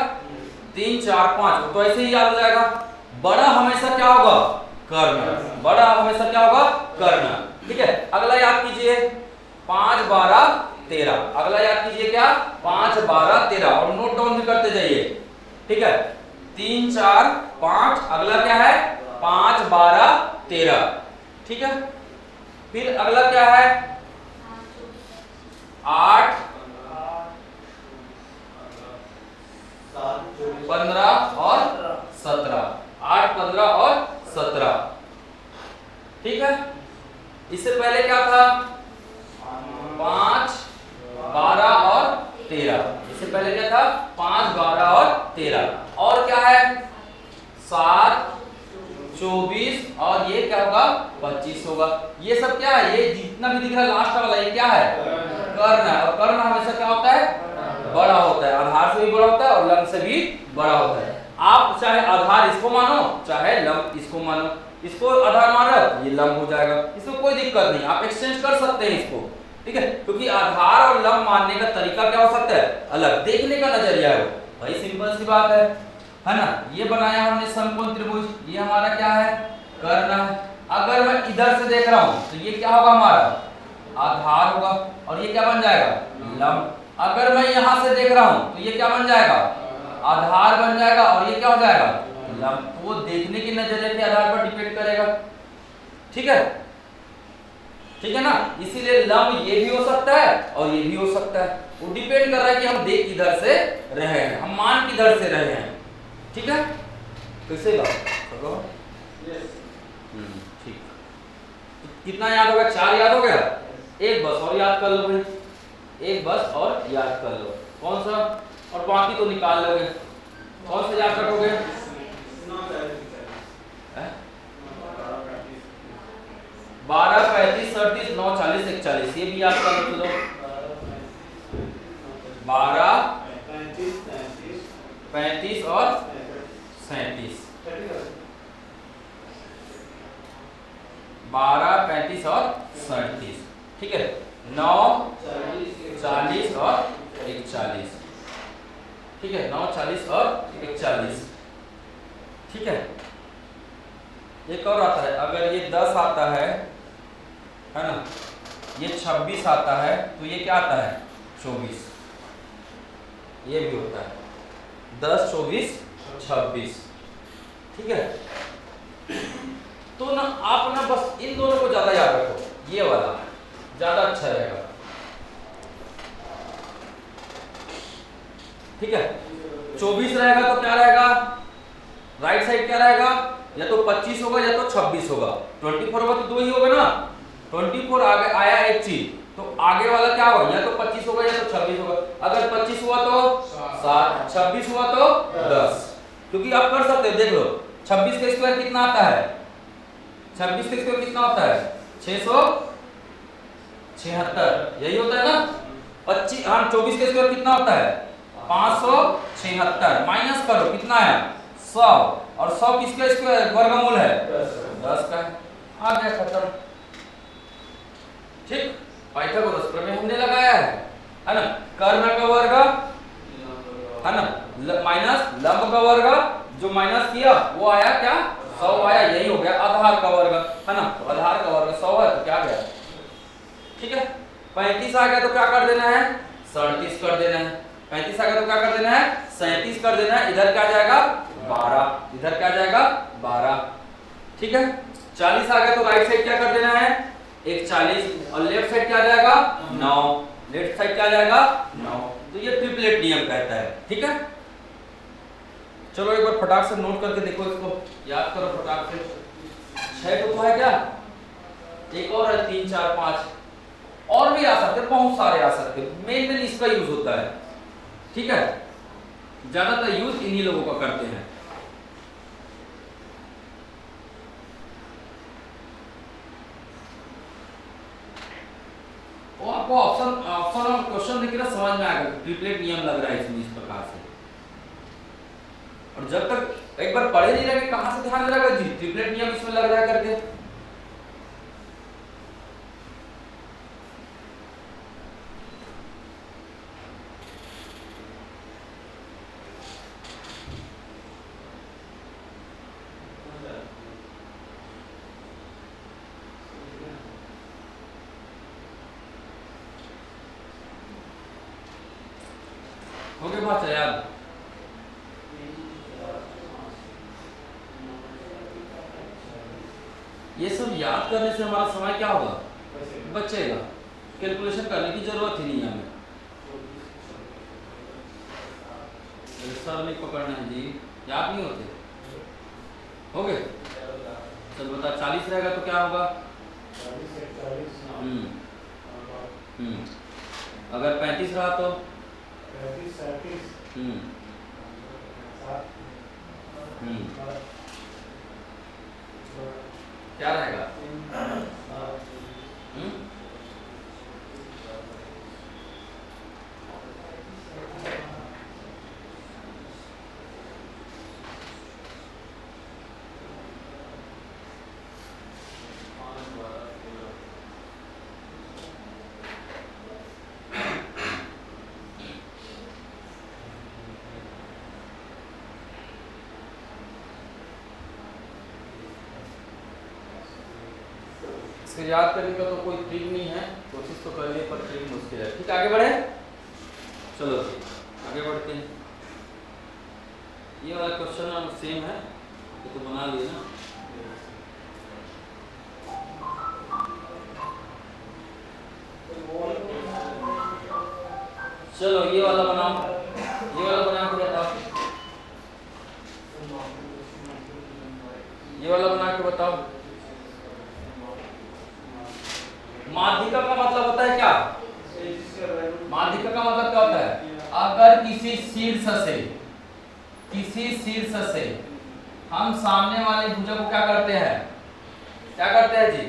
3 4 5 तो ऐसे ही याद हो जाएगा। बड़ा हमेशा क्या होगा कर्ण बड़ा हमेशा क्या होगा कर्ण। ठीक है अगला याद कीजिए 5 12 13 अगला याद कीजिए क्या 5 12 13 और नोट डाउन भी करते जाइए। ठीक है 3 4 5 अगला क्या है 5 12 13। ठीक है फिर अगला क्या है 8 15 और 17 8 15 और 17। ठीक है इससे पहले क्या था 5 12 और 13 इससे पहले क्या था 5 12 और 13 और क्या है 7 24 और ये क्या होगा 25 होगा। ये सब क्या है ये जितना भी दिख रहा है लास्ट वाला ये क्या है कर्ण है और कर्ण हमेशा क्या होता है बड़ा होता है आधार से भी बड़ा होता है और लंब से भी बड़ा होता है। आप चाहे आधार इसको मानो चाहे लंब इसको मानो इसको आधार मानो ये लंब हो जाएगा इसमें कोई दिक्कत नहीं आप एक्सचेंज कर सकते हैं इसको। ठीक है क्योंकि आधार और लंब मानने का तरीका क्या हो सकता है अलग देखने का नजरिया है वो भाई सिंपल सी बात है ना। ये बनाया हमने समकोण त्रिभुज ये हमारा क्या है कर्ण है। अगर मैं इधर से देख रहा हूं तो ये क्या होगा हमारा आधार होगा और ये क्या बन जाएगा लंब। अगर मैं यहां से देख रहा हूं तो ये क्या बन जाएगा आधार बन जाएगा और ये क्या हो जाएगा लंब। तो वो देखने के नजरिए के आधार पर डिपेंड करेगा। ठीक है ना इसीलिए लंब ये भी हो सकता है और ये भी हो सकता है वो डिपेंड कर रहा है कि हम देख किधर से रहे हैं हम मान किधर से रहे हैं। ठीक है कैसे बात ठीक कितना याद हो गया 4 याद हो गया एक बस और याद कर लो भाई एक बस और याद कर लो कौन सा और बाकी तो निकाल लोगे कौन सा याद रखोगे 12 35 37 9 40 41 ये भी याद कर लो चलो 12 35 और 37 12 35 और 37 ठीक है 9 40 और 41 ठीक है, 9, 40 और 41। ठीक है, एक और आता है, अगर ये 10 आता है ना, ये 26 आता है, तो ये क्या आता है 24, ये भी होता है 10, 24, 26। ठीक है, तो ना आप ना बस इन दोनों को ज्यादा याद रखो, ये वाला ज्यादा अच्छा रहेगा। ठीक है, 24 रहेगा तो क्या रहेगा, राइट साइड क्या रहेगा, या तो 25 होगा या तो 26 होगा। 24 होगा तो दो ही होगा ना, 24 आगे आया एक चीज, तो आगे वाला क्या होगा, या तो 25 होगा या तो 26 होगा। अगर 25 हुआ तो 7, 26 हुआ तो 10, क्योंकि आप कर सकते हो, देख लो 26 का स्क्वायर कितना आता है, 26 का स्क्वायर कितना होता है 676, यही होता है ना। 25 हाँ 24 का स्क्वायर कितना होता है 576, माइनस करो कितना है 100, और 100 किसका स्क्वायर वर्गमूल है 10 का है, आ गया खत्म। ठीक, पाइथागोरस प्रमेय हमने लगाया है ना, कर्ण का वर्ग है ना माइनस लंब का वर्ग, जो माइनस किया वो आया क्या 100 आया, यही हो गया आधार का वर्ग है ना, तो आधार का वर्ग 100 है तो क्या गया। ठीक है, 35 आ गया तो क्या कर देना है 37 कर देना है, 35 आ गया तो क्या कर देना है 37 कर देना है, इधर क्या जाएगा 12, इधर क्या जाएगा 12। ठीक है, 40 आ गया तो राइट साइड क्या कर देना है एक 40, और लेफ्ट साइड क्या जाएगा 9, लेफ्ट साइड क्या जाएगा 9, तो ये ट्रिपलेट नियम कहता है। ठीक है, चलो एक बार फटाक से नोट करके देखो, इसको याद करो फटाक से। 6 तो है क्या, एक और है 3, 4, 5, और भी आ सकते, बहुत सारे आ सकते, मेन इसका यूज होता है। ठीक है, ज्यादातर यूज इन्हीं लोगों का करते हैं। वो आपको ऑप्शन और क्वेश्चन देखिए ना समझ में आएगा, ट्रिपलेट नियम लग रहा है इसमें इस प्रकार से। और जब तक एक बार पढ़े नहीं रहेंगे कहां से ध्यान रहेगा जी ट्रिपलेट नियम इसमें लग रहा है करके। हो गया बात याद, ये सब याद करने से हमारा समय क्या होगा बचेगा, कैलकुलेशन करने की जरूरत ही नहीं है हमें। सर नहीं पकड़ना है जी, याद नहीं होते। हो गए, चल बता 40 रहेगा तो क्या होगा अगर 35 रहा तो 35, क्या रहेगा इसको याद करने का तो कोई ट्रिक नहीं है, कोशिश तो कर लिए पर ट्रिक मुश्किल है। ठीक, आगे बढ़े, चलो आगे बढ़ते हैं। ये वाला क्वेश्चन अब सेम है, ये तो बना लिए ना। चलो ये वाला बनाओ, ये वाला बना के बताओ, ये वाला बना के बताओ। माध्यिका का मतलब होता है क्या, माध्यिका का मतलब क्या होता है, अगर किसी शीर्ष से हम सामने वाले भुजा को क्या करते हैं जी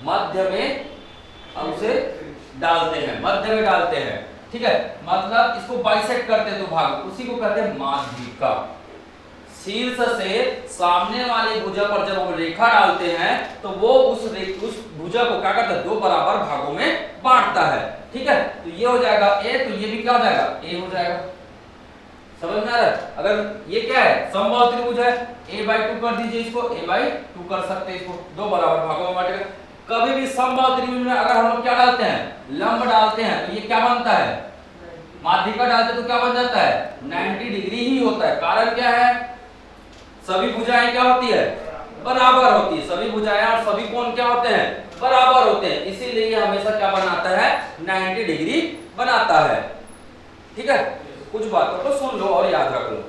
मध्य में हम उसे डालते हैं, मध्य में डालते हैं। ठीक है, मतलब इसको बाइसेक्ट करते हैं तो भाग, उसी को कहते हैं माध्यिका। शीर्ष से सामने वाली भुजा पर जब हम रेखा डालते हैं तो वो उस भुजा को क्या करता है 2 बराबर भागों में बांटता है। ठीक है, तो ये हो जाएगा ए, तो ये भी क्या हो जाएगा ए हो जाएगा। समझ में आ रहा है? अगर ये क्या है, समबाहु त्रिभुज है, a/2 कर दीजिए इसको, a/2 कर सकते हैं इसको, दो बराबर भागों में बांटेगा। कभी भी समबाहु त्रिभुज में अगर हम लोग क्या डालते हैं, लंब डालते हैं, तो ये क्या बनता है, माध्यिका डालते तो क्या बन जाता है, 90 डिग्री ही होता है। कारण क्या है, सभी भुजाएं क्या होती है, बराबर होती है। सभी भुजाएं और सभी कोण क्या होते हैं, बराबर होते हैं। इसीलिए ये हमेशा क्या बनाता है, 90 डिग्री बनाता है। ठीक है, कुछ बातों को सुन लो और याद रख लो।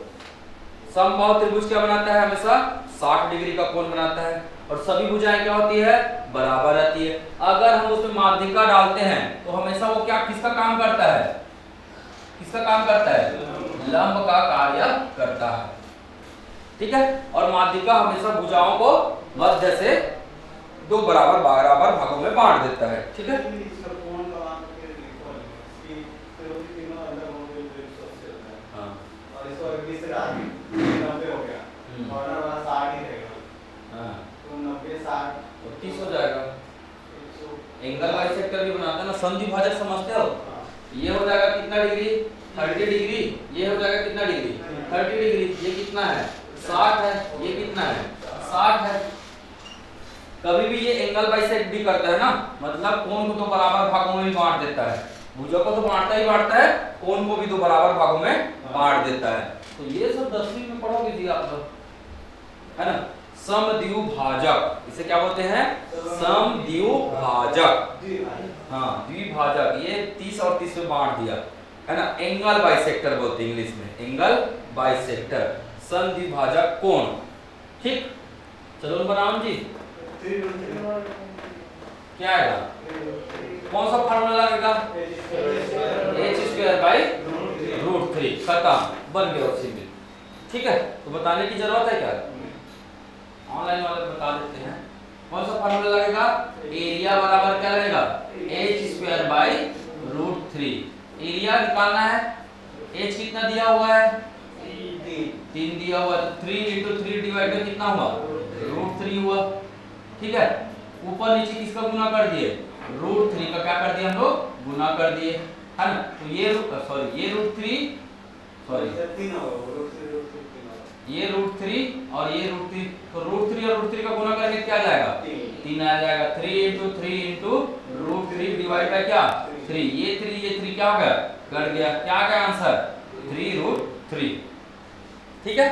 समबाहु त्रिभुज क्या बनाता है, हमेशा 60 डिग्री का कोण बनाता है, और सभी भुजाएं क्या होती है, बराबर रहती है। अगर हम उसमें माध्यिका डालते हैं तो हमेशा वो क्या, किसका काम करता है, किसका काम करता है, लंब का कार्य करता है। ठीक है, और माध्यिका हमेशा भुजाओं को मध्य से दो बराबर बराबर भागों में बांट देता है। ठीक है, हो जाएगा। एंगल बाइसेक्टर भी बनाता है ना, संधि भाजक समझते हो? ये हो जाएगा कितना डिग्री, 30 डिग्री। ये हो जाएगा कितना डिग्री, 30 डिग्री। ये कितना है, 60 है। ये कितना है, 60 है। कभी भी ये एंगल बाइसेक्ट भी करता है ना, मतलब कोण को तो बराबर भागों में भी बांट देता है। भुजा को तो बांटता ही बांटता है, कोण को भी तो बराबर भागों में बांट देता है। तो ये सब 10वीं में पढ़ोगे जी आप लोग, है ना। समद्विभाजक, इसे क्या बोलते हैं, समद्विभाजक। हाँ, द्विभाजक, ये 30 और 30 में बांट दिया, है ना। एंगल बाइसेक्टर बोलते हैं इंग्लिश में, एंगल बाइसेक्टर, समद्विभाजक कोण। ठीक, चलो बनाओ जी, क्या आएगा, कौन सा फार्मूला लगेगा, h²/√3। खत्म, बन गया सिंपल। ठीक है, तो बताने की जरूरत है क्या, ऑनलाइन वाले बता देते हैं। कौन सा फार्मूला लगेगा, एरिया बराबर क्या लगेगा, h²/√3। एरिया निकालना है, h कितना दिया हुआ है, 3 दिया हुआ है, तो 3 × 3 डिवाइड में कितना हुआ, √3 हुआ। ठीक है, ऊपर नीचे किसका गुना कर दिए, √3 का क्या कर दिया हम लोग, गुना कर दिए, है ना। तो ये √3 ये √3 और ये √3, तो √3 और √3 का गुना करेंगे क्या जाएगा, 3 आ जाएगा। 3 × 3 × √3 डिवाइड बाय क्या, 3। ये 3 क्या हो गया, कट गया। क्या आ गया आंसर, 3√3। ठीक है,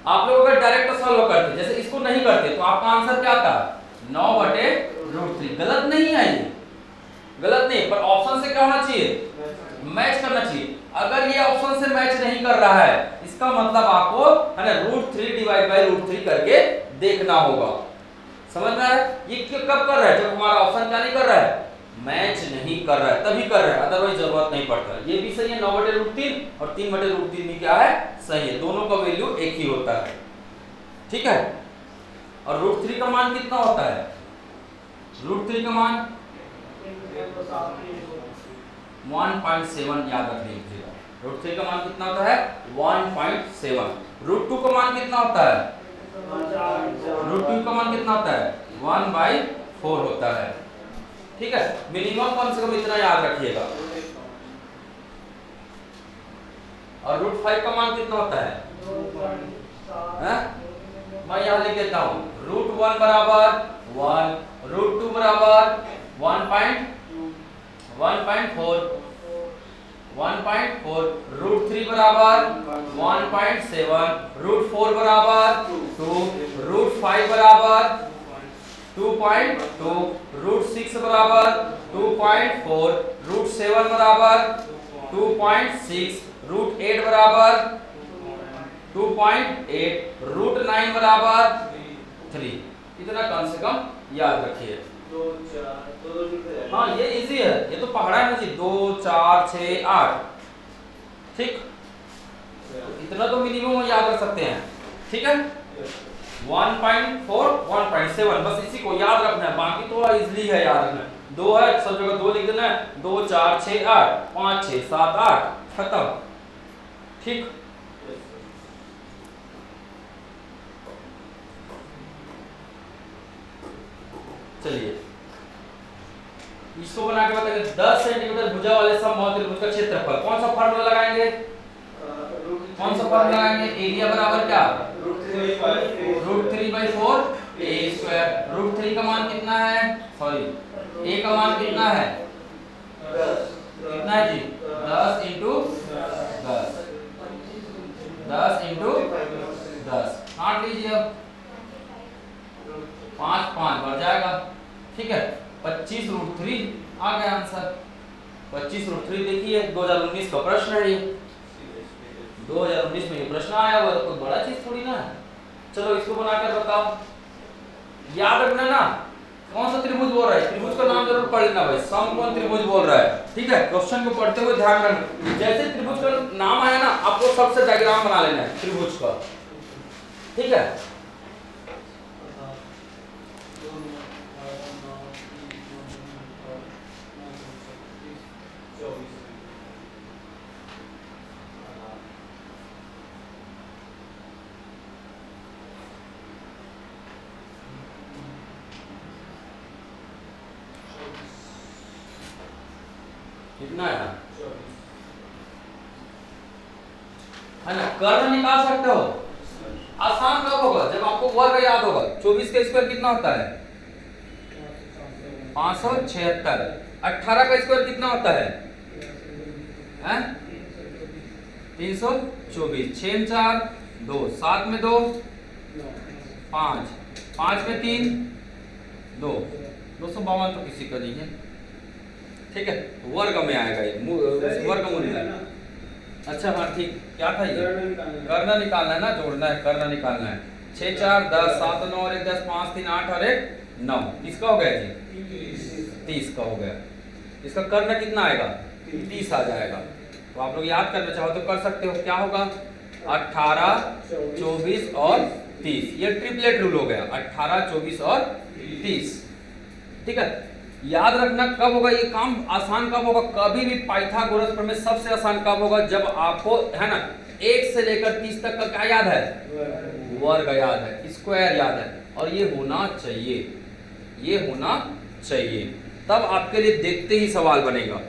आप लोग अगर डायरेक्ट सॉल्व करते, जैसे इसको नहीं करते, तो आपका आंसर क्या आता, 9/√3। गलत नहीं है ये, गलत नहीं, पर ऑप्शन से क्या होना चाहिए, मैच करना चाहिए। अगर ये ऑप्शन से मैच नहीं कर रहा है, इसका मतलब आपको, है ना, √3 डिवाइड बाय √3 करके देखना होगा। समझ में आ रहा है? ये कब कर रहा है, जब हमारा ऑप्शन क्या नहीं कर रहा है, मैच नहीं कर रहा है, तभी कर रहा है, अदरवाइज जरूरत नहीं पड़ता। ये भी सही है, 9/√3 और 3/√3 भी क्या है, सही है। दोनों का वैल्यू एक ही होता है। ठीक है, और √3 का मान कितना होता है, √3 का मान 1.7 याद रख लीजिएगा। √3 का मान कितना होता है, 1.7। √2 का मान कितना होता है, √2 का मान कितना होता है, 1/4 होता है। ठीक है, मिनिमम कम से कम इतना याद रखिएगा। और √5 का मान कितना होता है, मैं यहाँ लिख देता हूँ, √1 बराबर 1, √2 बराबर 1.4, 1.4, √3 बराबर 1.7, √4 बराबर 2, √5 बराबर 2.2, √6 बराबर 2.4, √7 बराबर 2.6, √8 बराबर 2.8, √9 बराबर 3। इतना कम से कम याद रखिए। हाँ, ये इजी है, ये तो पहाड़ा है ना जी, 2, 4, 6, 8। ठीक, इतना तो मिनिमम याद रख सकते हैं। ठीक है, 1.4, 1.7, बस इसी को याद रखना है, बाकी तो इजीली है याद रखना। 2 है, सब जगह 2 लिख देना है, 2, 4, 6, 8, 5, 6, 7, 8, खत्म। ठीक, चलिए इसको बना के बताएंगे। 10 सेंटीमीटर भुजा वाले समबाहु त्रिभुज का क्षेत्रफल, कौन सा फार्मूला लगाएंगे, कौन सा फॉर्मूला लगाएंगे? एरिया बराबर क्या? √3/4 a स्क्वायर। √3 का मान कितना है? सॉरी, a का मान कितना है? कितना है जी? 10 इंटू 10, 10 इंटू 10। काट लीजिए अब, 5 5 बढ़ जाएगा। ठीक है, 25√3 आ गया आंसर। 25√3 देखिए 2019 का प्रश्न है ये। 2019 में ये प्रश्न आया हुआ, कोई बड़ा चीज थोड़ी ना है। चलो इसको बनाकर बताओ। याद रखना ना कौन सा त्रिभुज बोल रहा है, त्रिभुज का नाम जरूर पढ़ लेना भाई। समकोण त्रिभुज बोल रहा है, ठीक है। क्वेश्चन को पढ़ते हुए ध्यान रखना, जैसे त्रिभुज का नाम आया ना आपको सबसे डायग्राम बना लेना है त्रिभुज का, ठीक है। कितना है ना? कर्ण निकाल सकते हो। आसान कब होगा? जब आपको वर्ग याद होगा। 24 का स्क्वायर कितना होता है? 576। 18 का स्क्वायर कितना होता है? 324। 6 4 2, 7 में 2 5, 5 में 3 2, 252 तो किसी का नहीं है, ठीक है। वर्ग में आएगा ये, वर्गमूल में। अच्छा हाँ ठीक, क्या था ये? कर्ण निकालना है ना, जोड़ना है, कर्ण निकालना है। 6 4 10, 7 9 और 1 10, 5 3 8 और 1 9। किसका हो गया जी? 30 का हो गया। इसका कर्ण कितना आएगा? 30 आ जाएगा। तो आप लोग याद करना चाहो तो कर सकते हो। क्या होगा? 18 24 और 30। ये ट्रिपलेट रूल हो गया, 18 24 और 30, ठीक है। याद रखना कब होगा ये काम, आसान कब होगा? कभी भी पाइथागोरस प्रमेय सबसे आसान कब होगा? जब आपको है ना 1 से लेकर 30 तक का क्या याद है? वर्ग याद है, स्क्वायर याद है, और ये होना चाहिए, ये होना चाहिए, तब आपके लिए देखते ही सवाल बनेगा,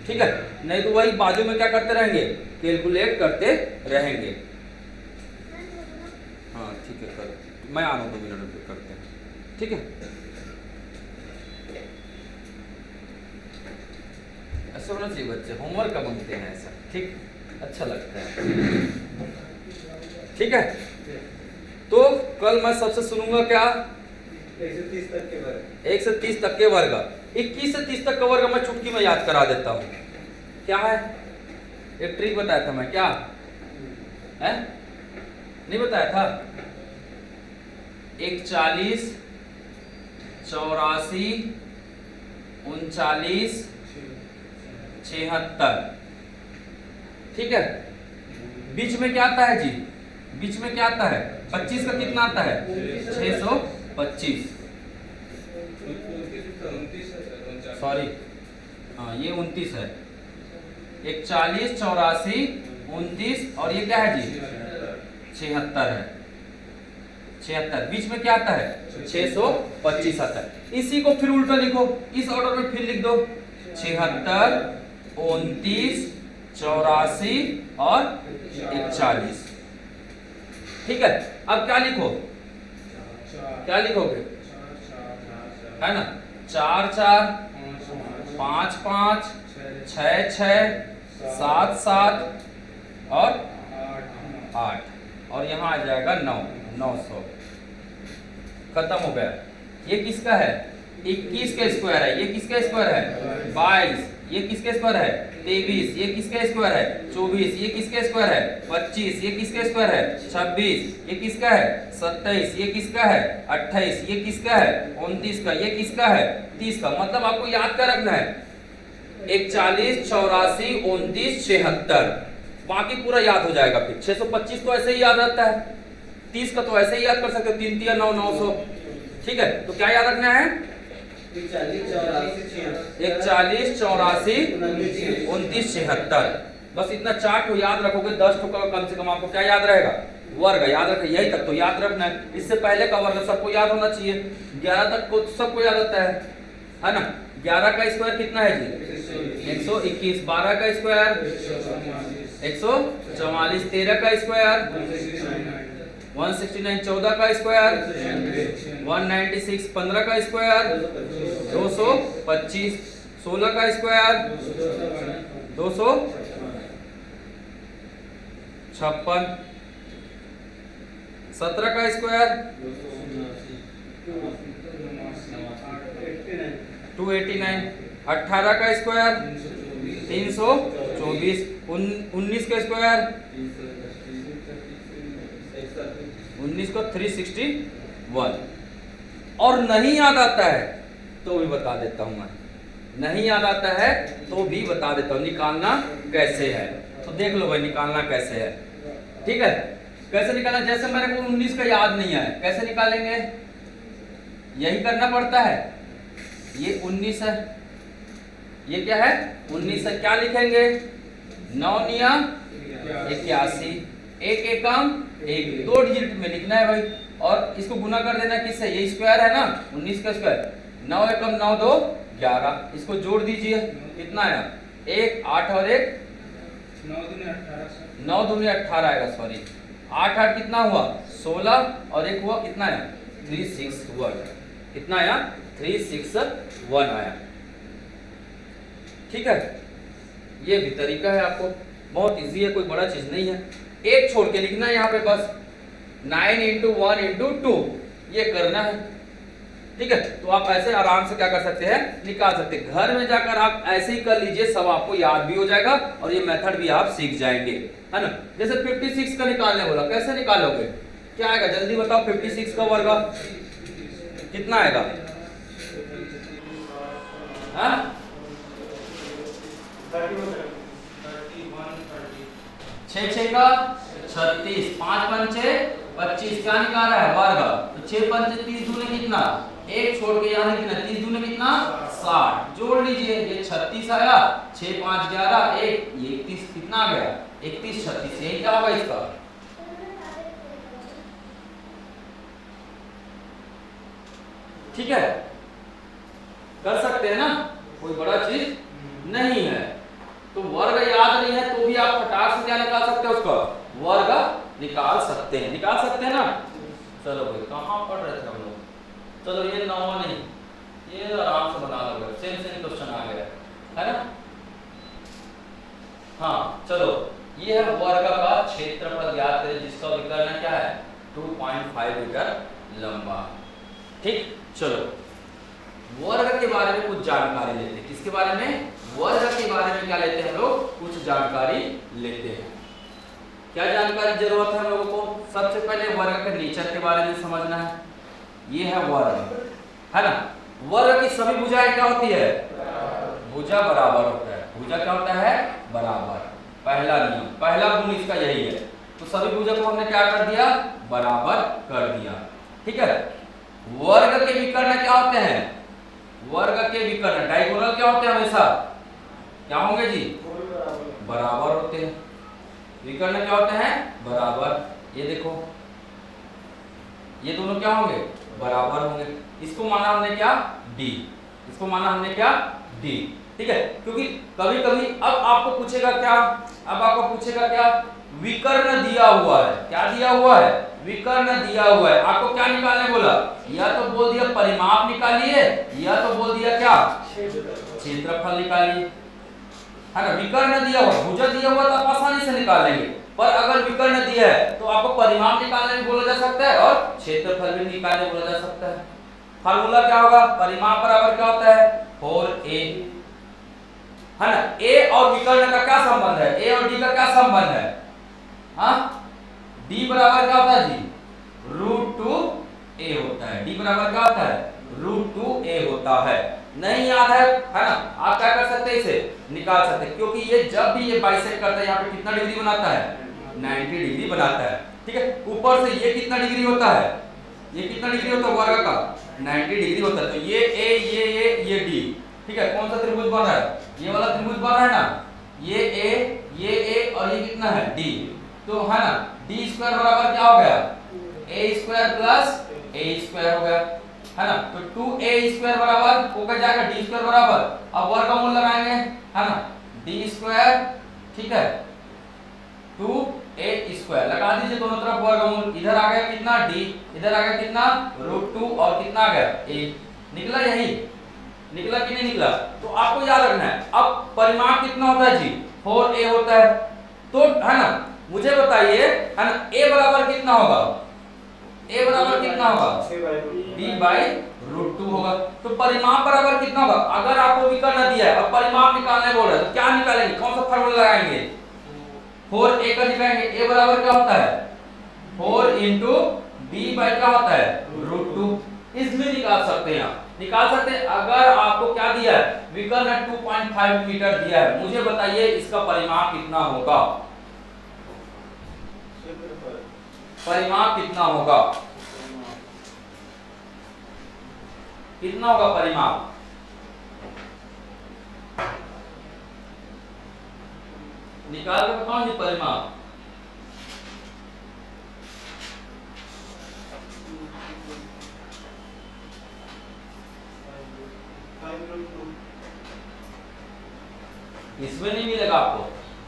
ठीक है। नहीं तो वही बाजू में क्या करते रहेंगे? कैलकुलेट करते रहेंगे। हाँ ठीक है, कर मैं आ रहा हूँ 2 मिनट में करते हैं, ठीक है। ऐसा होना चाहिए बच्चे, होमवर्क का मांगते हैं ऐसा, ठीक, अच्छा लगता है, ठीक है। तो कल मैं सबसे सुनूंगा क्या? 1 से 30 तक के वर्ग। 1 से 30 तक के वर्ग। 21 से 30 तक का वर्ग मैं चुटकी में याद करा देता हूँ। क्या है? एक ट्रिक बताया था मैं, क्या है? नहीं बताया था? 41 84 39 76, ठीक है। बीच में क्या आता है जी? बीच में क्या आता है? 25 का कितना आता है? 625, सॉरी हाँ ये 29 है। 41 84 29 और ये क्या है जी? 76 है, 76। बीच में क्या आता है? 625 आता है। इसी को फिर उल्टा लिखो, इस ऑर्डर में फिर लिख दो, 76 29 84 और 41, ठीक है। अब क्या लिखो? क्या लिखोगे? है ना 4 4 5 5 6 6 7 7 और 8, और यहाँ आ जाएगा 9, 900। खत्म हो गया। ये किसका है? 21 का स्क्वायर है। ये किसका स्क्वायर है? 22। ये किसका स्क्वायर है? 23। ये किसका स्क्वायर है? 24। ये किसका स्क्वायर है? 25। ये किसका स्क्वायर है? 26। ये किसका है? 27। ये किसका है? 28। ये किसका है? 29 का। ये किसका है? 30 का। मतलब आपको याद क्या रखना है? 41 84 29 76, बाकी पूरा याद हो जाएगा। फिर 625 तो ऐसे ही याद रहता है, 30 का तो ऐसे ही याद कर सकते हो, 3 3 9 900, ठीक है। तो क्या याद रखना है? 41 84 29 76, बस इतना 4 को याद रखोगे, 10 को कम से कम आपको क्या याद रहेगा? वर्ग याद रखें, यही तक तो याद रखना है। इससे पहले का वर्ग सबको याद होना चाहिए। 11 तक को सबको याद होता है ना। 11 का स्क्वायर कितना है जी? 121। 12 का स्क्वायर 144 13 का स्क्वायर 169 14 का स्क्वायर 196 15 का स्क्वायर 225 16 का स्क्वायर 256 17 का स्क्वायर 289 18 का स्क्वायर 324 19 का स्क्वायर 19 को 361 और नहीं याद आता है तो भी बता देता हूं मैं, नहीं याद आता है तो भी बता देता हूं निकालना कैसे है। तो देख लो भाई निकालना कैसे है, ठीक है। कैसे निकालना, जैसे मेरे को 19 का याद नहीं है कैसे निकालेंगे, यही करना पड़ता है। ये 19 है, ये क्या है 19 है, क्या लिखेंगे 9 निया 81, एक एकम एक, 2 डिजिट में लिखना है भाई। और इसको गुना कर देना किससे, ये स्क्वायर है ना 19 का स्क्वायर, 9 एकम 9 2 11, इसको जोड़ दीजिए कितना आया 1 8 और 1 9 दूनी 18 आएगा, सॉरी 8 8 कितना हुआ 16 और 1 हुआ कितना आया 361, कितना आया 361 आया, ठीक है। ये भी तरीका है, आपको बहुत इजी है, कोई बड़ा चीज नहीं है। एक छोड़ के लिखना है यहाँ पे बस 9 × 1 × 2 ये करना है, ठीक है। तो आप ऐसे आराम से क्या कर सकते हैं निकाल सकते हैं। घर में जाकर आप ऐसे ही कर लीजिए, सब आपको याद भी हो जाएगा और ये मेथड भी आप सीख जाएंगे, है ना। जैसे 56 का निकालने बोला, कैसे निकालोगे, क्या आएगा जल्दी बताओ, 56 का वर्ग कितना आएगा, हाँ 6 6 का 36, 5 पंचे 25, क्या निकाल रहा है वर्ग, तो 6 पंचे 30 दूने कितना, एक छोड़ के यहाँ लिखना 30 दूने कितना 60, जोड़ लीजिए ये 36 आया, 6 5 11 1 ये 31 कितना आ गया 31 36, यही क्या होगा इसका, ठीक है। कर सकते हैं ना, कोई बड़ा चीज नहीं है। तो वर्ग याद नहीं है तो भी आप फटाक से क्या निकाल सकते हैं, उसका वर्ग निकाल सकते हैं, निकाल सकते हैं ना। चलो भाई कहाँ पढ़ रहे थे हम लोग, चलो ये 9 नहीं, ये आराम से बना लोगे, सेम क्वेश्चन आ गया है ना। हाँ चलो ये है वर्ग का क्षेत्रफल ज्ञात करें जिसका विकर्ण क्या है 2.5 मीटर लंबा, ठीक। चलो वर्ग के बारे में कुछ जानकारी लेते हैं, किसके बारे में, वर्ग के बारे में क्या लेते हैं हम लोग, कुछ जानकारी लेते हैं। क्या जानकारी जरूरत है हम लोगों को, सबसे पहले वर्ग के नेचर के बारे में समझना है। ये है वर्ग, है ना। वर्ग की सभी भुजाएं क्या होती है, भुजा बराबर होता है, भुजा क्या होता है बराबर, पहला नियम, पहला गुण इसका यही है। तो सभी भुजा को हमने क्या कर दिया बराबर कर दिया, ठीक है। वर्ग के विकर्ण क्या होते हैं, वर्ग के विकर्ण डायगोनल क्या होते हैं, हमेशा क्या होंगे जी बराबर होते हैं, विकर्ण क्या होते हैं बराबर। ये देखो ये दोनों क्या होंगे बराबर होंगे, इसको माना हमने क्या डी, इसको माना हमने क्या डी, ठीक है। क्योंकि कभी कभी अब आपको पूछेगा क्या, अब आपको पूछेगा क्या विकर्ण दिया हुआ है, क्या दिया हुआ है विकर्ण दिया हुआ है, आपको क्या निकालने बोला, या तो बोल दिया परिमाप निकालिए या तो बोल दिया क्या क्षेत्रफल निकालिए, है ना। विकर्ण दिया हुआ, भुजा दिया हुआ तो आप आसानी से निकाल लेंगे, पर अगर विकर्ण दिया है तो आपको परिमाप निकालने भी बोला जा सकता है और क्षेत्रफल भी निकालने बोला जा सकता है। फार्मूला क्या होगा, परिमाप बराबर क्या होता है 4a, है ना। a और विकर्ण का क्या संबंध है, a और d का क्या संबंध है, हाँ d बराबर क्या होता है जी √2a होता है, d बराबर क्या होता है √2a होता है। नहीं याद है ना, आप क्या कर सकते हैं इसे निकाल सकते हैं, क्योंकि ये जब भी ये बाइसेक्ट करता है यहाँ पे कितना डिग्री बनाता है 90 डिग्री बनाता है, ठीक है। ऊपर से ये कितना डिग्री होता है, ये कितना डिग्री होता है वर्ग का 90 डिग्री होता है। तो ये a ये d, ठीक है। कौन सा त्रिभुज बन रहा है, ये वाला त्रिभुज बन रहा है ना, ये a और ये कितना है d, तो है ना d स्क्वायर बराबर क्या हो गया a square plus a square हो गया, है ना। तो 2a स्क्वायर बराबर होकर जाएगा d स्क्वायर बराबर, अब वर्गमूल लगाएंगे, है ना d स्क्वायर, ठीक है 2a² लगा दीजिए दोनों तरफ वर्गमूल। इधर आ गया कितना d, इधर आ गया कितना √2 और कितना आ गया a। निकला यही, निकला कि नहीं निकला? तो आपको याद रखना है अब परिमाप कितना होता है जी 4a होता है। तो है ना, मुझे बताइए है ना a बराबर कितना होगा? a बराबर कितना होगा? b/√2 होगा। तो परिमाप बराबर कितना होगा? अगर आपको विकर्ण दिया है और परिमाप निकालने बोल रहा है तो क्या निकालेंगे? कौन सा फार्मूला लगाएंगे? 4a का निकालेंगे। a बराबर क्या होता है? 4 इंटू b बाई क्या होता है? √2। इसमें निकाल सकते हैं आप, निकाल सकते हैं। अगर आपको क्या दिया है? विकर्ण 2.5 मीटर दिया है, मुझे बताइए इसका परिमाप कितना होगा? परिमाप कितना होगा? कितना होगा परिमाप? निकाल के बताओ जी परिमाप। इसमें नहीं मिलेगा आपको।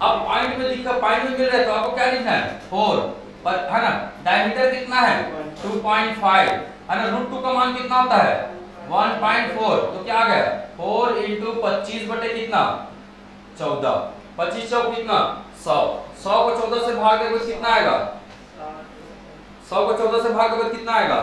अब पॉइंट में दिखा, पॉइंट में मिल रहा है तो आपको क्या लिखना है? 4 पर है ना। डायमीटर कितना है? 2.5 है ना। √2 का मान कितना होता है? 1.4। तो क्या आ गया? 4 इंटू 25 बटे कितना? 14। 25 चौक कितना? 100। 100 को 14 से भाग देंगे कितना आएगा? 100 को 14 से भाग देंगे कितना आएगा?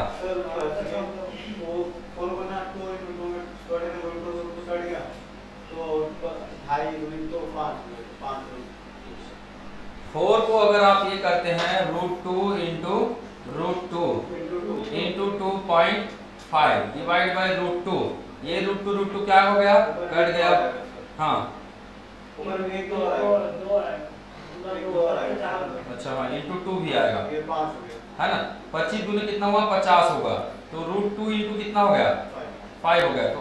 4 को अगर आप ये करते हैं √2 इंटू √2 इंटू 2.5 डिवाइड बाय √2, ये √2 क्या हो गया? कट गया। हाँ अच्छा हाँ इंटू 2 भी आएगा है ना। 25 दूनी कितना हुआ? 50 होगा। तो √2 इंटू कितना हो गया? 5 हो गया। तो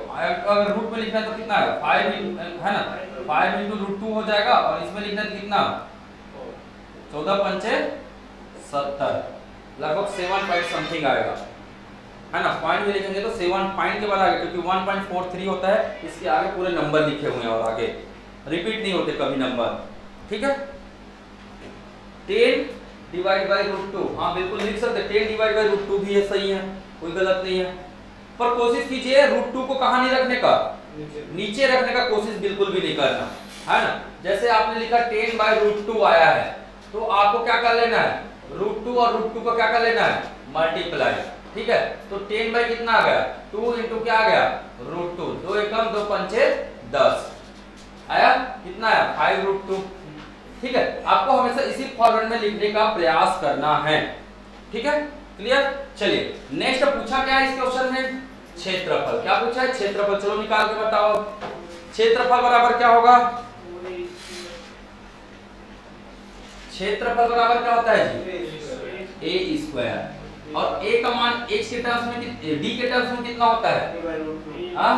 अगर रूट में लिखना है तो कितना है? 5 है ना। 5 इंटू √2 हो जाएगा और इसमें लिखना है कितना? 14 पंचे 70, लगभग 7 पॉइंट समथिंग आएगा है ना। पॉइंट भी लिखेंगे तो 7 पॉइंट के बाद आगे, क्योंकि 1.43 होता है इसके आगे पूरे नंबर लिखे हुए हैं और आगे रिपीट नहीं होते कभी नंबर। ठीक है। 10 डिवाइड बाय √2, हाँ बिल्कुल लिख सकते। 10 डिवाइड बाय √2 भी है, सही है, कोई गलत नहीं है। पर कोशिश कीजिए √2 को कहां नहीं रखने का? नीचे रखने का कोशिश बिल्कुल भी नहीं करना है ना। जैसे आपने लिखा 10 बाय √2 आया है तो आपको क्या कर लेना है? √2 और √2 को क्या कर लेना है? मल्टीप्लाई। ठीक है। तो 10 बाई कितना आ गया? 2 इंटू क्या आ गया? √2। 2 एकम 2 पंचे 10 आया। कितना आया? 5√2। ठीक है। आपको हमेशा इसी फॉर्मेट में लिखने का प्रयास करना है। ठीक है, क्लियर। चलिए नेक्स्ट पूछा क्या है इस क्वेश्चन में? क्षेत्रफल। क्या पूछा है? क्षेत्रफल। चलो निकाल के बताओ। क्षेत्रफल बराबर क्या होगा? क्षेत्रफल बराबर क्या होता है जी? a²। और a का मान x के टर्म्स में d के टर्म्स में कितना होता है? हाँ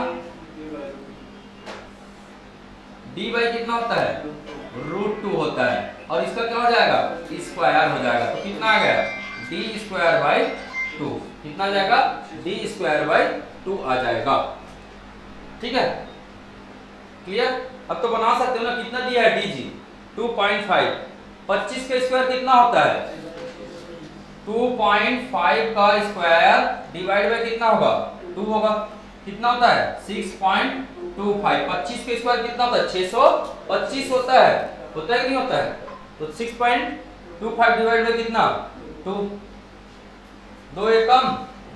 d बाई कितना होता है? √2 होता है। और इसका क्या हो जाएगा? स्क्वायर हो जाएगा। तो कितना आ गया? d²/2। कितना आ जाएगा? d²/2 आ जाएगा। ठीक है, क्लियर। अब तो बना सकते हो ना। कितना दिया है d जी? 2.5। 25 का स्क्वायर कितना होता है? 2.5 का स्क्वायर डिवाइड बाय कितना होगा? 2 होगा। कितना होता है? 6.25। 25 का स्क्वायर कितना होता है? 625 होता है। होता है कि नहीं होता है? तो 6.25 डिवाइड बाय कितना? 2। 2 एकम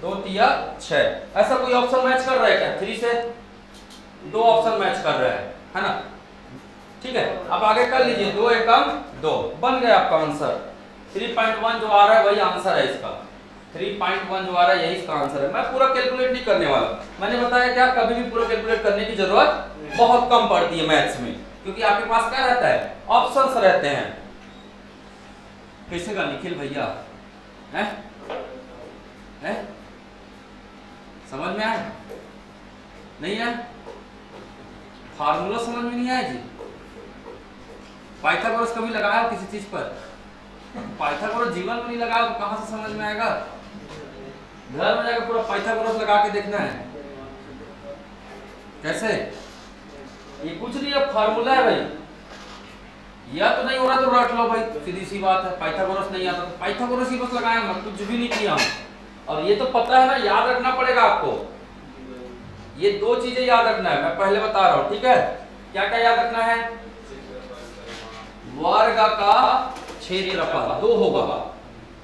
2 तिया 6। ऐसा कोई ऑप्शन मैच कर रहा है क्या? 3 से 2 ऑप्शन मैच कर रहा है ना। ठीक है, अब आगे कर लीजिए। 2 एकम 2 बन गया आपका आंसर। 3.1 जो आ रहा है वही आंसर है इसका। 3.1 जो आ रहा है यही इसका आंसर है। मैं पूरा कैलकुलेट नहीं करने वाला। मैंने बताया क्या, कभी भी पूरा कैलकुलेट करने की जरूरत बहुत कम पड़ती है मैथ्स में, क्योंकि आपके पास क्या रहता है? ऑप्शंस रहते हैं। कैसे का निखिल भैया हैं? हैं? समझ में आया? नहीं है? फार्मूला समझ में नहीं आया जी? पाइथागोरस कभी लगाया किसी चीज पर? पाइथागोरस जीवन में नहीं लगाया तो कहां से समझ में आएगा? घर में जाकर पूरा पाइथागोरस लगा के देखना है। कैसे? ये कुछ नहीं है, फार्मूला है भाई। या तो नहीं हो रहा तो रट लो भाई, सीधी सी बात है। पाइथागोरस नहीं आता तो पाइथागोरस ही बस लगाए, मत कुछ भी नहीं किया। और ये तो पता है ना, याद रखना पड़ेगा आपको। ये दो चीजें याद रखना है, मैं पहले बता रहा हूं, ठीक है। क्या क्या याद रखना है? वर्ग का क्षेत्रफल दो होगा।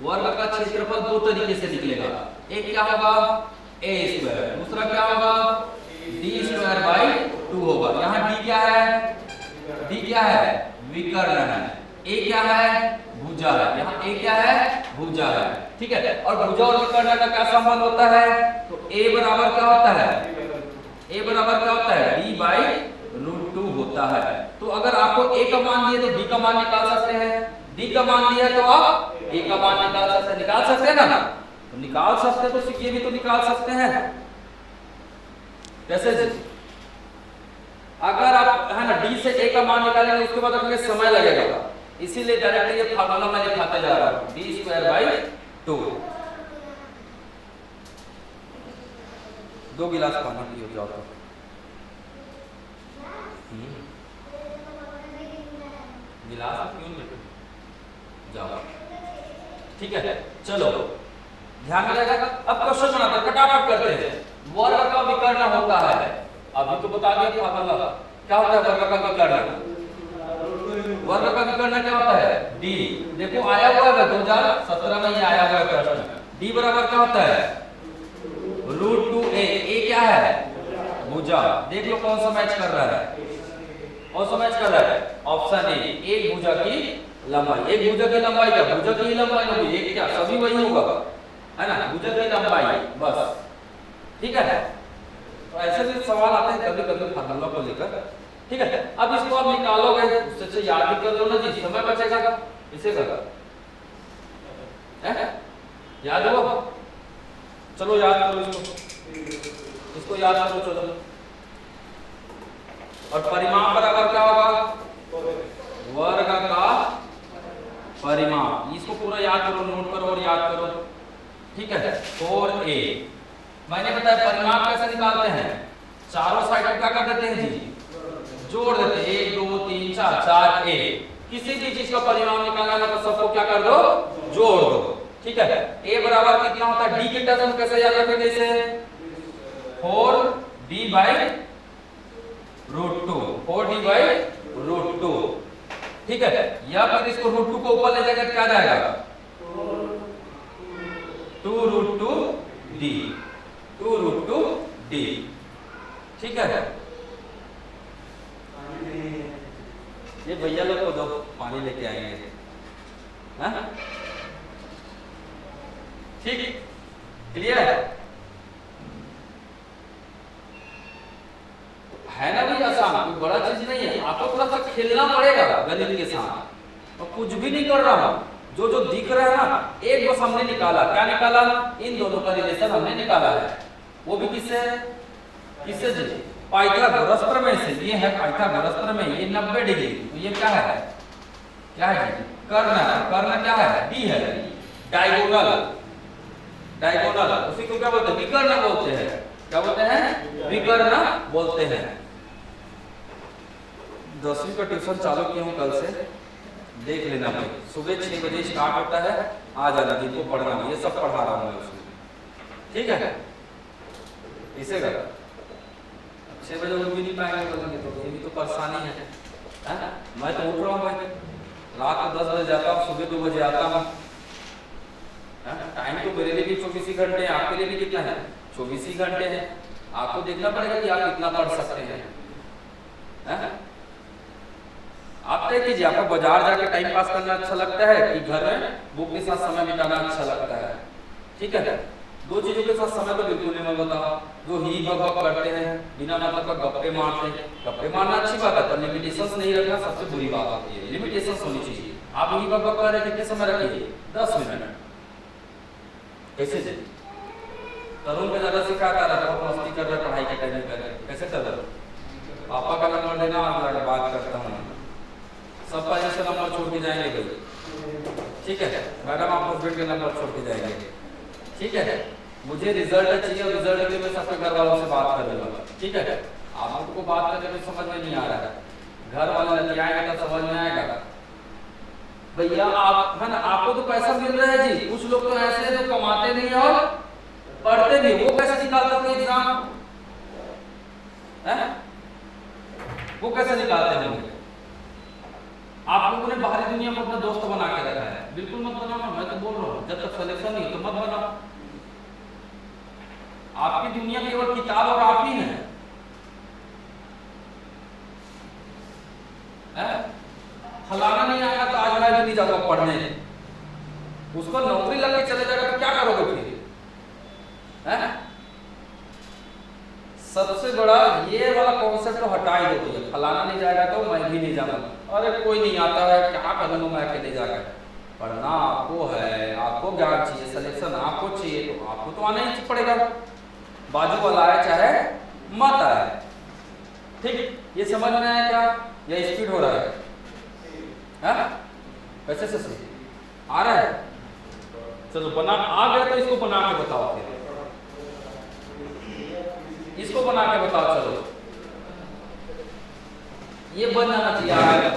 वर्ग का क्षेत्रफल दो तरीके से निकलेगा। एक क्या होगा? a स्क्वायर, दूसरा क्या होगा? d स्क्वायर बाई 2 होगा। यहाँ d क्या है? d क्या है? विकर्ण है। a क्या है? भुजा है। यहाँ a क्या है? भुजा है, ठीक है। और भुजा और विकर्ण का क्या संबंध होता है? तो a बराबर क्या होता है? a बराबर क्या होता है? d बाई √2 होता है। तो अगर आपको a का मान दिए तो d का मान निकाल सकते हैं, d का मान दिया तो आप a का मान निकाल सकते हैं। निकाल सकते हैं ना? तो निकाल सकते हैं, तो ये भी तो निकाल सकते हैं। कैसे जी? अगर आप है ना d से a का मान निकालेंगे, उसके बाद अपने समय लगेगा, इसीलिए डायरेक्ट ये फार्मूला मैं लिखाते जा रहा हूं, d स्क्वायर बाई 2। 2 गिलास पानी पियो जाओ तो। गिलास क्यों नहीं जाओ, ठीक है। चलो ध्यान में रहेगा। अब क्वेश्चन बनाते हैं, फटाफट करते हैं। वर्ग का विकर्ण होता है, अभी तो बता दिया फार्मूला। क्या होता है वर्ग का विकर्ण? वर्ग का विकर्ण क्या होता है? d। देखो आया हुआ है 2017 में, ये आया हुआ है प्रश्न। d बराबर क्या होता है? √2a। a क्या है? भुजा। देख लो कौन सा मैच कर रहा है, कौन सा मैच कर रहा है? ऑप्शन ए, एक भुजा की लंबाई। एक भुजा की लंबाई क्या? भुजा की लंबाई होगी, एक क्या सभी वही होगा, है ना? भुजा की लंबाई बस, ठीक है। तो ऐसे भी सवाल आते हैं कभी कभी फार्मूला को लेकर, ठीक है। अब इसको आप निकालोगे, उससे याद भी कर लो ना जी, समय बचेगा। इसे कर याद हो? चलो याद करो इसको याद करो, चलो। और परिमाप बराबर क्या होगा? वर्ग का परिमाप। इसको पूरा याद करो, नोट करो और याद करो, ठीक है। 4a। मैंने बताया परिमाप कैसे निकालते हैं? चारों साइड में क्या कर देते हैं जी? जोड़ देते हैं। 1 2 3 4, 4a। किसी भी चीज का परिमाप निकालना है तो सबको क्या कर दो? जोड़ दो, ठीक है। a बराबर कितना होता है? d के टर्म में कैसे याद रखेंगे इसे? 4d बाई √2, 4d बाई √2, ठीक है। या फिर इसको √2 को ऊपर ले जाकर क्या जाएगा? 2√2d, 2√2d, ठीक है। ये भैया लोग को दो, पानी लेके आएंगे, हाँ? ठीक, क्लियर है ना भाई? आसान, कोई बड़ा चीज नहीं है। आपको थोड़ा सा खेलना पड़ेगा गणित के साथ। और कुछ भी नहीं कर रहा हूं, जो जो दिख रहा है ना, एक बस हमने निकाला। क्या निकाला? इन दोनों का रिलेशन हमने निकाला है। वो भी किससे? किससे जी? पाइथागोरस प्रमेय से। ये है पाइथागोरस प्रमेय, ये 90 डिग्री। तो ये क्या है? क्या है जी? कर्ण है। कर्ण क्या है? d है। डायगोनल, डायगोनल उसी को क्या बोलते हैं? विकर्ण बोलते हैं। क्या बोलते हैं? विकर्ण बोलते हैं। 10वीं का ट्यूशन चालू किया हूं कल से, देख लेना भाई। सुबह 6 बजे स्टार्ट होता है, आ जाना, जिनको पढ़ना ये सब पढ़ा रहा हूं मैं उसमें, ठीक है। इसे कर 6 बजे उठ भी नहीं पाएंगे बोलेंगे तो ये भी तो परेशानी है, है? मैं तो उठ रहा हूँ भाई, रात को 10 बजे जाता हूँ, सुबह 2 बजे आता हूँ। टाइम तो मेरे लिए भी 24 ही घंटे है, आपके लिए भी कितना है? 24 ही घंटे है। आपको देखना पड़ेगा कि आप कितना पढ़ सकते हैं, है? आप तय कीजिए, आपको बाजार जाकर टाइम पास करना अच्छा लगता है कि घर में बुक के साथ समय बिताना अच्छा लगता है? ठीक है, दो चीजों के साथ समय तो बिल्कुल नहीं मैं बताओ। जो ही बक करते हैं, बिना मतलब का गप्पे मारते हैं। गप्पे मारना अच्छी बात है, पर लिमिटेशंस नहीं रखना सबसे बुरी बात होती है। लिमिटेशंस होनी चाहिए। आप ही बक कर रहे कितने समय रखिए? 10 मिनट। कैसे जी? तरुण को ज्यादा सिखाता रहता हूँ, मस्ती कर रहे, पढ़ाई के टाइम कर रहे, कैसे चल रहा? पापा का नंबर देना, बात करता हूँ। सब पहले से नंबर छोड़ के जाएंगे भाई, ठीक है। मैडम आप हस्बैंड के नंबर छोड़ के जाएंगे, ठीक है। मुझे रिजल्ट चाहिए, और रिजल्ट के लिए मैं सबके घर वालों से बात कर लूंगा, ठीक है। आप लोगों को बात करने में समझ में नहीं आ रहा है, घर वाले लतियाएंगे तो समझ में आएगा, भैया आप है ना, आपको तो पैसा मिल रहा है जी, कुछ लोग तो ऐसे हैं जो कमाते नहीं है और पढ़ते भी, वो कैसे निकालते होंगे एग्जाम है? वो कैसे निकालते होंगे? आप लोगों ने बाहरी दुनिया में अपना दोस्त बना के रखा है, बिल्कुल मत बनाओ, मैं तो बोल रहा हूँ जब तक सिलेक्शन नहीं हो तो मत बनाओ। आपकी दुनिया केवल किताब और आप ही हैं है? फलाना नहीं आएगा तो आज मैं भी नहीं जाऊंगा पढ़ने, उसको नौकरी लग के चले जाएगा तो क्या करोगे फिर है? सबसे बड़ा ये वाला कॉन्सेप्ट तो हटा ही दो भैया, फलाना नहीं जाएगा तो मैं भी नहीं जाऊंगा, अरे कोई नहीं आता है क्या करूंगा मैं अकेले जाकर। पढ़ना आपको है, आपको ज्ञान चाहिए, सिलेक्शन आपको चाहिए तो आपको तो आना ही पड़ेगा, बाजू वाला आए चाहे मत आए। ठीक, ये समझ में आया क्या? या स्पीड हो रहा है? कैसे से आ रहा है? चलो बना आ गया तो इसको बना के बताओ, फिर इसको बना के बताओ। चलो ये बन जाना चाहिए आ गया।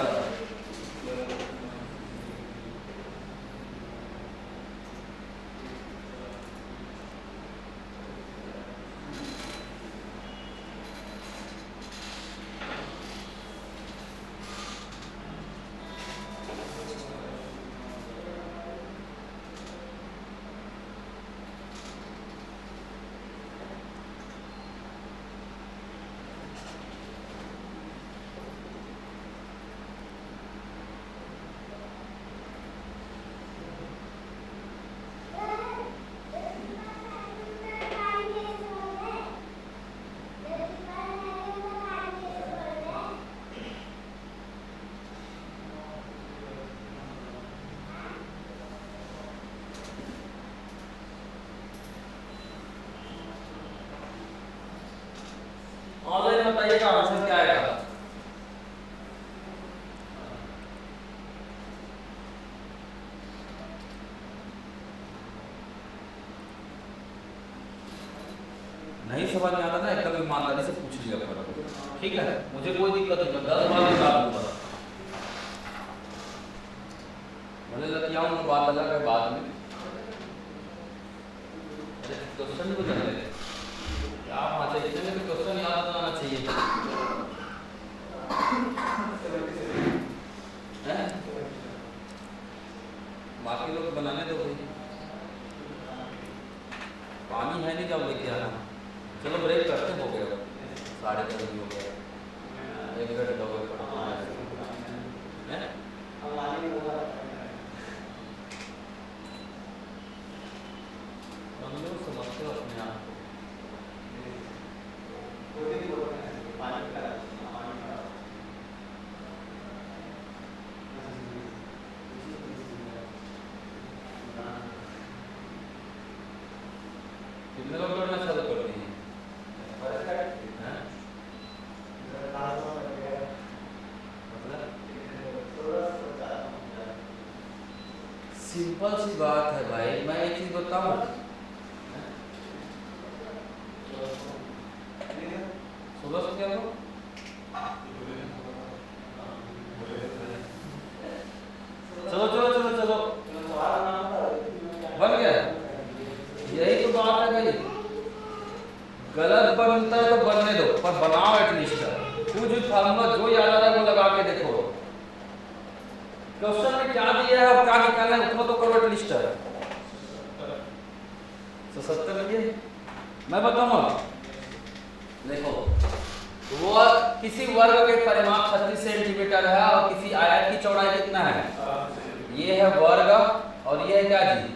ऑनलाइन बताइएगा आंसर क्या आएगा? नहीं समझ में आता ना, एकदम ईमानदारी से पूछ लिया करो, ठीक है? मुझे कोई दिक्कत नहीं, मैं 10 बार निकाल दूंगा, भले लतियाऊं बात अलग है बाद में। क्वेश्चन को जान ले क्या वहां से इतने में क्वेश्चन याद आना चाहिए है? बाकी लोग बनाने दो भाई, पानी है नहीं जाओ लेके आना। चलो ब्रेक करते, हो गया 10:30 हो गया, 1 घंटे हो गए हैं? हम लोग समझते हो अपने आप को। कितने लोग करना चालू करती हैं? सिंपल सी बात है भाई, मैं एक चीज बताऊं, सुबह से क्या हो चलो चलो चलो चलो बन गया। यही तो बात है भाई, गलत बनता है तो बनने दो, पर बनाओ एटलीस्ट। कुछ फार्मूला जो याद आ रहा है वो लगा के देखो, क्वेश्चन में क्या दिया है और क्या निकालना है उतना तो करो एटलीस्ट। तो 70 ये मैं बताऊंगा, देखो वो किसी वर्ग के परिमाप 36 सेंटीमीटर है और किसी आयत की चौड़ाई कितना है? ये है वर्ग और ये है क्या जी?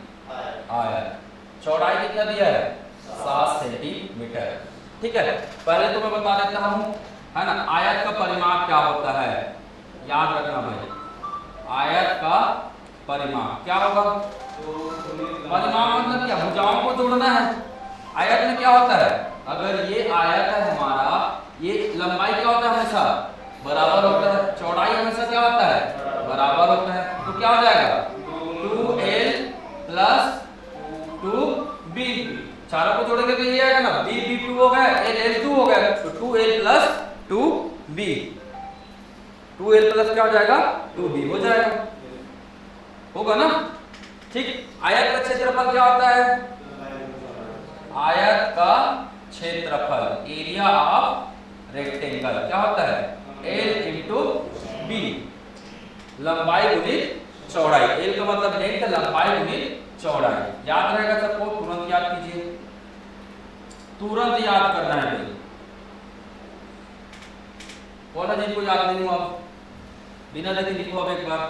आयत। चौड़ाई कितना दिया है? 7 सेंटीमीटर। ठीक है, पहले तो मैं बता देता हूँ है ना, आयत का परिमाप क्या होता है, याद रखना भाई। आयत का परिमाप क्या होगा? परिमाप मतलब क्या? भुजाओं को जोड़ना है। आयत में क्या होता है? अगर ये आयत है हमारा, ये लंबाई क्या होता है? हमेशा बराबर होता है। चौड़ाई हमेशा क्या होता है? बराबर होता है। तो क्या हो जाएगा? 2l प्लस 2b, चारों को जोड़ेंगे तो ये आएगा ना, b 2 हो गया, l 2 हो गया, तो 2l plus 2b, 2l plus क्या हो जाएगा? 2b हो जाएगा। होगा ना। ठीक, आयत का क्षेत्रफल क्या होता है? आयत का क्षेत्रफल, एरिया ऑफ रेक्टेंगल क्या होता है? L इंटू बी, लंबाई गुणित चौड़ाई। L का मतलब लेंथ, लंबाई गुणित चौड़ाई। याद रहेगा सबको? तुरंत याद कीजिए, तुरंत याद करना है भाई। कौन है जिनको याद नहीं हुआ? बिना देखे लिखो अब एक बार।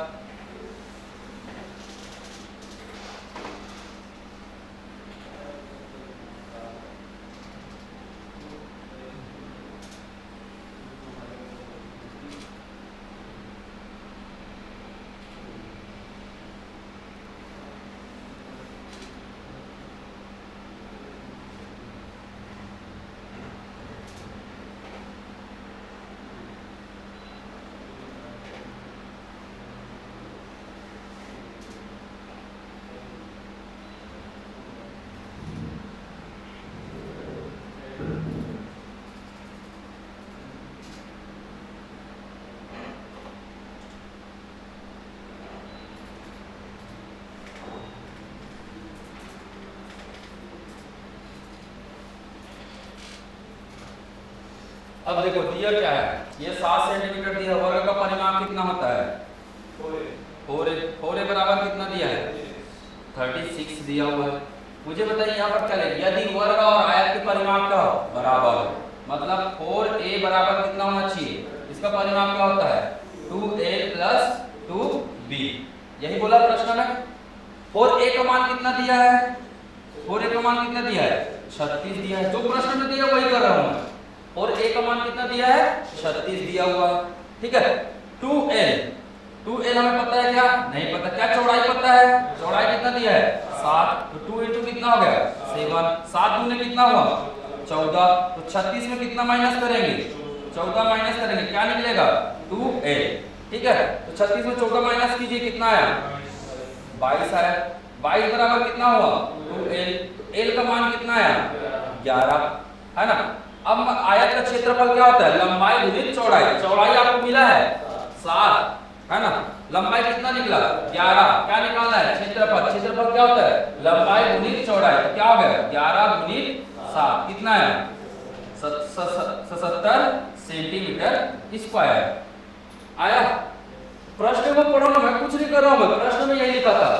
अब देखो दिया क्या है, ये 7 सेंटीमीटर दिया, वर्ग का परिमाप कितना होता है? 4a बराबर कितना दिया है? 36 दिया हुआ है। मुझे बताइए यहाँ पर क्या लेंगे? यदि वर्ग और आयत के परिमाप क्या हो? बराबर हो, मतलब 4a बराबर कितना होना चाहिए? इसका परिमाप क्या होता है? 2a plus 2b। यही बोला प्रश्न में। 4a का मान कितना दिया है? 4a का मान कितना दिया है? 36 दिया है। जो प्रश्न में दिया वही कर रहा हूँ मैं। और a का मान कितना दिया है? 36 दिया हुआ है। ठीक है, 2l हमें पता है क्या? नहीं पता। क्या चौड़ाई पता है? चौड़ाई कितना दिया है? 7। तो 2 इंटू कितना हो गया? 7। 7 दूने कितना हुआ? 14। तो 36 में कितना माइनस करेंगे? 14 माइनस करेंगे, क्या निकलेगा? 2l। ठीक है, तो 36 में 14 माइनस कीजिए, कितना आया? 22 आया। 22 बराबर कितना हुआ? 2l। तो l का मान कितना आया? 11, है ना। अब आयत का क्षेत्रफल क्या होता है? लंबाई गुणित चौड़ाई। चौड़ाई आपको मिला है 7, है ना। लंबाई कितना निकला? 11। क्या निकालना है? क्षेत्रफल। क्षेत्रफल क्या होता है? लंबाई गुणित चौड़ाई। तो क्या हो गया? 11 गुणित 7 कितना है? 77 सेंटीमीटर स्क्वायर आया। प्रश्न को पढ़ो ना, मैं कुछ नहीं कर रहा हूं, प्रश्न में यही लिखा था,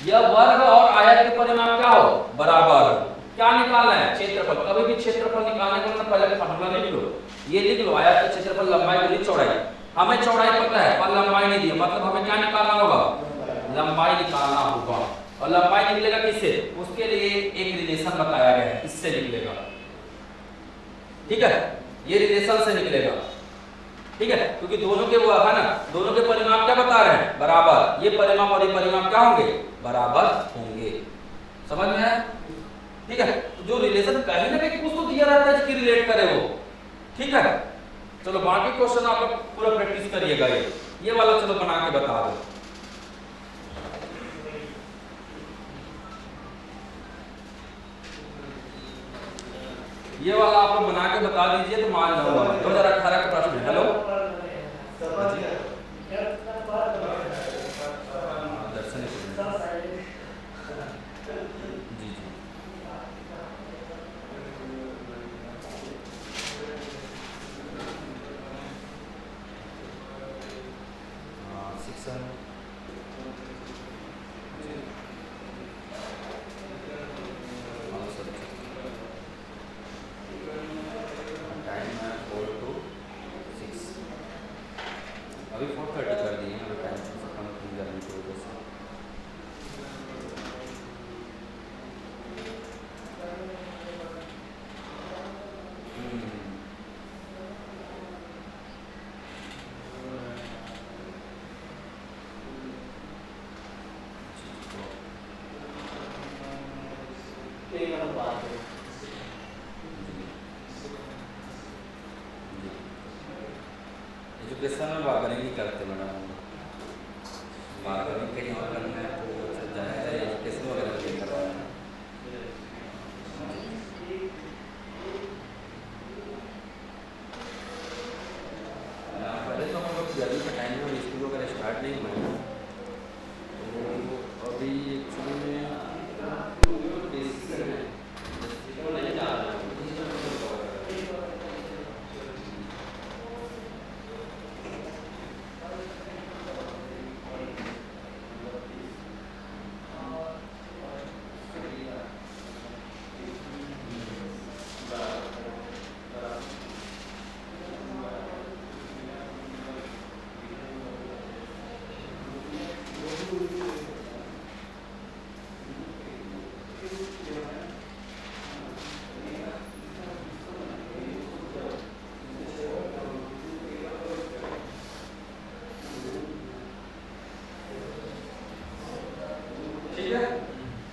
यह वर्ग और आयत के परिमाप क्या हो? बराबर हो। क्या निकालना है? क्षेत्रफल। कभी भी क्षेत्रफल निकालने को ना पहले फॉर्मूला लिख लो, ये लिख लो, आयत का क्षेत्रफल लंबाई गुणित चौड़ाई। हमें चौड़ाई पता है पर लंबाई नहीं दी, मतलब हमें क्या निकालना होगा? लंबाई निकालना होगा। और लंबाई निकलेगा किससे? उसके लिए एक रिलेशन बताया गया है, इससे निकलेगा। ठीक है, ये रिलेशन से निकलेगा। ठीक है, क्योंकि दोनों के वो है ना, दोनों के परिमाप क्या बता रहे हैं? बराबर। ये परिमाप और ये परिमाप क्या होंगे? बराबर होंगे। समझ में आया? ठीक है, तो जो रिलेशन कहीं ना कहीं कुछ तो दिया रहता है कि रिलेट करे वो। ठीक है, चलो बाकी क्वेश्चन आप लोग पूरा प्रैक्टिस करिएगा। ये वाला चलो बना के बता दो। ये वाला आप लोग बना के बता दीजिए तो मान जाऊंगा। 2018 का प्रश्न है। हेलो दर्शन जी जी। शिक्षण टाइम है 4 to 6। अभी 4:30 कर दिए हैं, अभी टाइम से कम करने की वजह से। एजुकेशन में बार्गेनिंग नहीं करते मैडम, बार्गेनिंग कहीं और करना है तो जाए एजुकेशन वगैरह नहीं कर रहा है। पहले तो हम लोग गर्मी का टाइम में स्कूल वगैरह स्टार्ट नहीं हुआ है, तो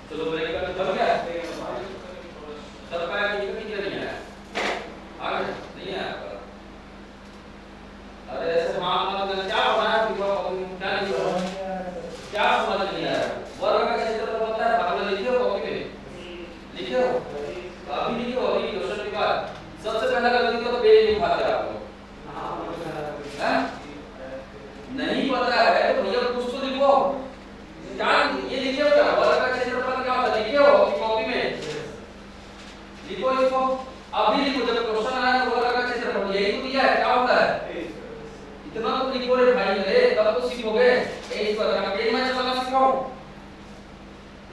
चलो ब्रेक कर दो क्या सबका ये कितना नहीं है आगे नहीं है आपका अरे ऐसे मान क्या बनाया क्या नहीं हो क्या समझ नहीं आ रहा वर्ग का क्षेत्रफल पता है फार्मूला लिखे हो कॉपी पे लिखे हो अभी लिखे हो अभी क्वेश्चन के बाद सबसे पहला गलती तो पेज नहीं उठाते आप लोग हैं नहीं पता है तो भैया कुछ तो लिखो क्या ये लिखे हो क्या वर्ग का क्षेत्रफल क्या होता है लिखे हो कॉपी में लिखो इसको अभी लिखो जब क्वेश्चन आया तो वर्ग का क्षेत्रफल यही तो दिया है क्या होता है इतना तो लिखो रे भाई मेरे तब तो सीखोगे ए पर का पेज में चलना सिखाओ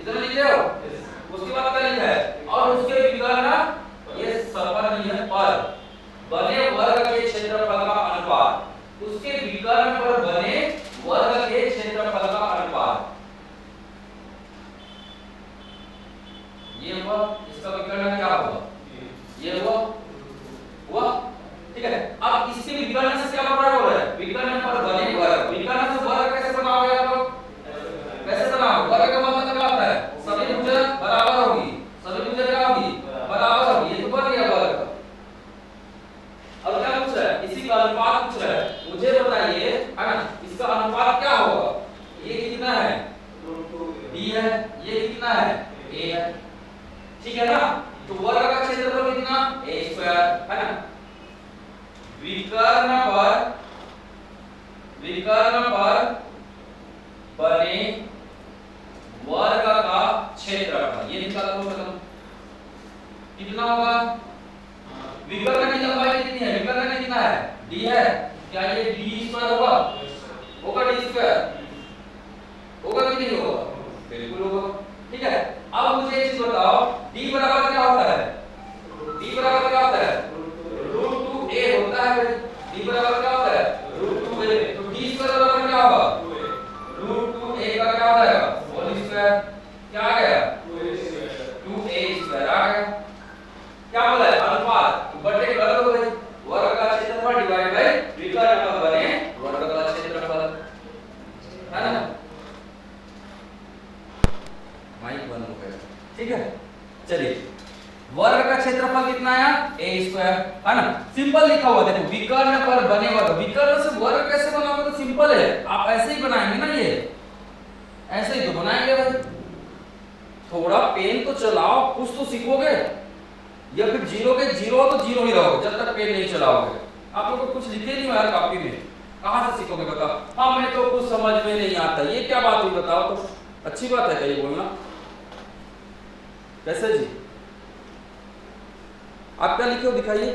इतना लिख रहे हो उसके बाद क्या लिखा है और उसके विकर्ण ये सफल नहीं है पर बने वर्ग के क्षेत्रफल का अनुपात उसके विकर्ण पर बने वर्ग के क्षेत्रफल का अनुपात ये हुआ इसका विकर्ण क्या हुआ ये हुआ ठीक है अब इसके विकर्ण से क्या बराबर हो रहा है विकर्ण पर बने वर्ग विकर्ण से वर्ग कैसे बनाओगे आप लोग कैसे बनाओगे वर्ग का मतलब क्या होता है सभी भुजा बराबर होगी सभी भुजा क्या होगी बराबर होगी ये तो बन गया वर्ग अब क्या पूछ रहा है इसी का अनुपात पूछ रहा है मुझे बताइए है ना इसका अनुपात क्या होगा ये कितना है b है ये कितना है a है ठीक है ना तो वर्ग का क्षेत्रफल कितना a² है ना विकर्ण पर बने वर्ग का क्षेत्रफल ये निकाल लो खत्म कितना होगा विकर्ण की लंबाई कितनी है विकर्ण कितना है d है क्या ये d² होगा d² होगा कि नहीं होगा बिल्कुल होगा ठीक है अब मुझे एक चीज बताओ d बराबर क्या होता है d बराबर क्या होता है √2a होता है d बराबर क्या होता है √2a तो d² बराबर क्या होगा √2a का क्या हो जाएगा होल स्क्वायर क्या आ गया 2a² आ गया क्या बोला है अनुपात बटे वर्ग हो गई वर्ग का क्षेत्रफल डिवाइड बाय विकर्ण पर बने वर्ग का क्षेत्रफल है ना माइक बंद हो गया ठीक है चलिए वर्ग का क्षेत्रफल कितना आया a² है ना सिंपल लिखा हुआ देखो विकर्ण पर बने वर्ग विकर्ण से वर्ग कैसे बनाओगे तो सिंपल है आप ऐसे ही बनाएंगे ना ये ऐसे ही तो बनाएंगे भाई थोड़ा पेन तो चलाओ कुछ तो सीखोगे या फिर जीरो के जीरो तो जीरो ही रहोगे जब तक पेन नहीं चलाओगे आप लोग को कुछ लिखे नहीं यार कॉपी में कहां से सीखोगे बताओ हाँ मैं तो कुछ समझ में नहीं आता ये क्या बात हुई बताओ तो अच्छी बात है क्या ये बोलना कैसे जी आप क्या लिखे हो दिखाइए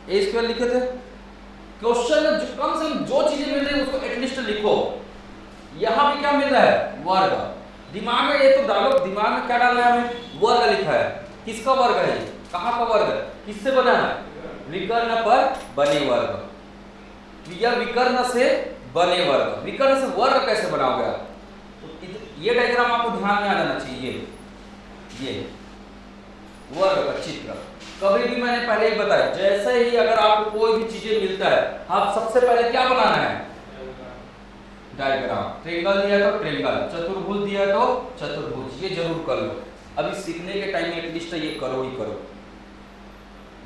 a² लिखे थे क्वेश्चन में कम से कम जो चीजें मिल रही है उसको एटलीस्ट लिखो यहां भी क्या मिल रहा है वर्ग दिमाग में ये तो डालो दिमाग में क्या डालना है हमें वर्ग लिखा है किसका वर्ग है ये कहां का वर्ग है किससे बना है विकर्ण पर बने वर्ग या विकर्ण से बने वर्ग विकर्ण से वर्ग कैसे बनाओगे आप तो ये डायग्राम आपको ध्यान में आ जाना चाहिए ये वर्ग का चित्र कभी भी मैंने पहले ही बताया जैसे ही अगर आपको कोई भी चीजें मिलता है आप सबसे पहले क्या बनाना है डायग्राम ट्रायंगल दिया तो ट्रायंगल चतुर्भुज दिया तो चतुर्भुज ये जरूर कर लो अभी सीखने के टाइम में एटलीस्ट ये करो ही करो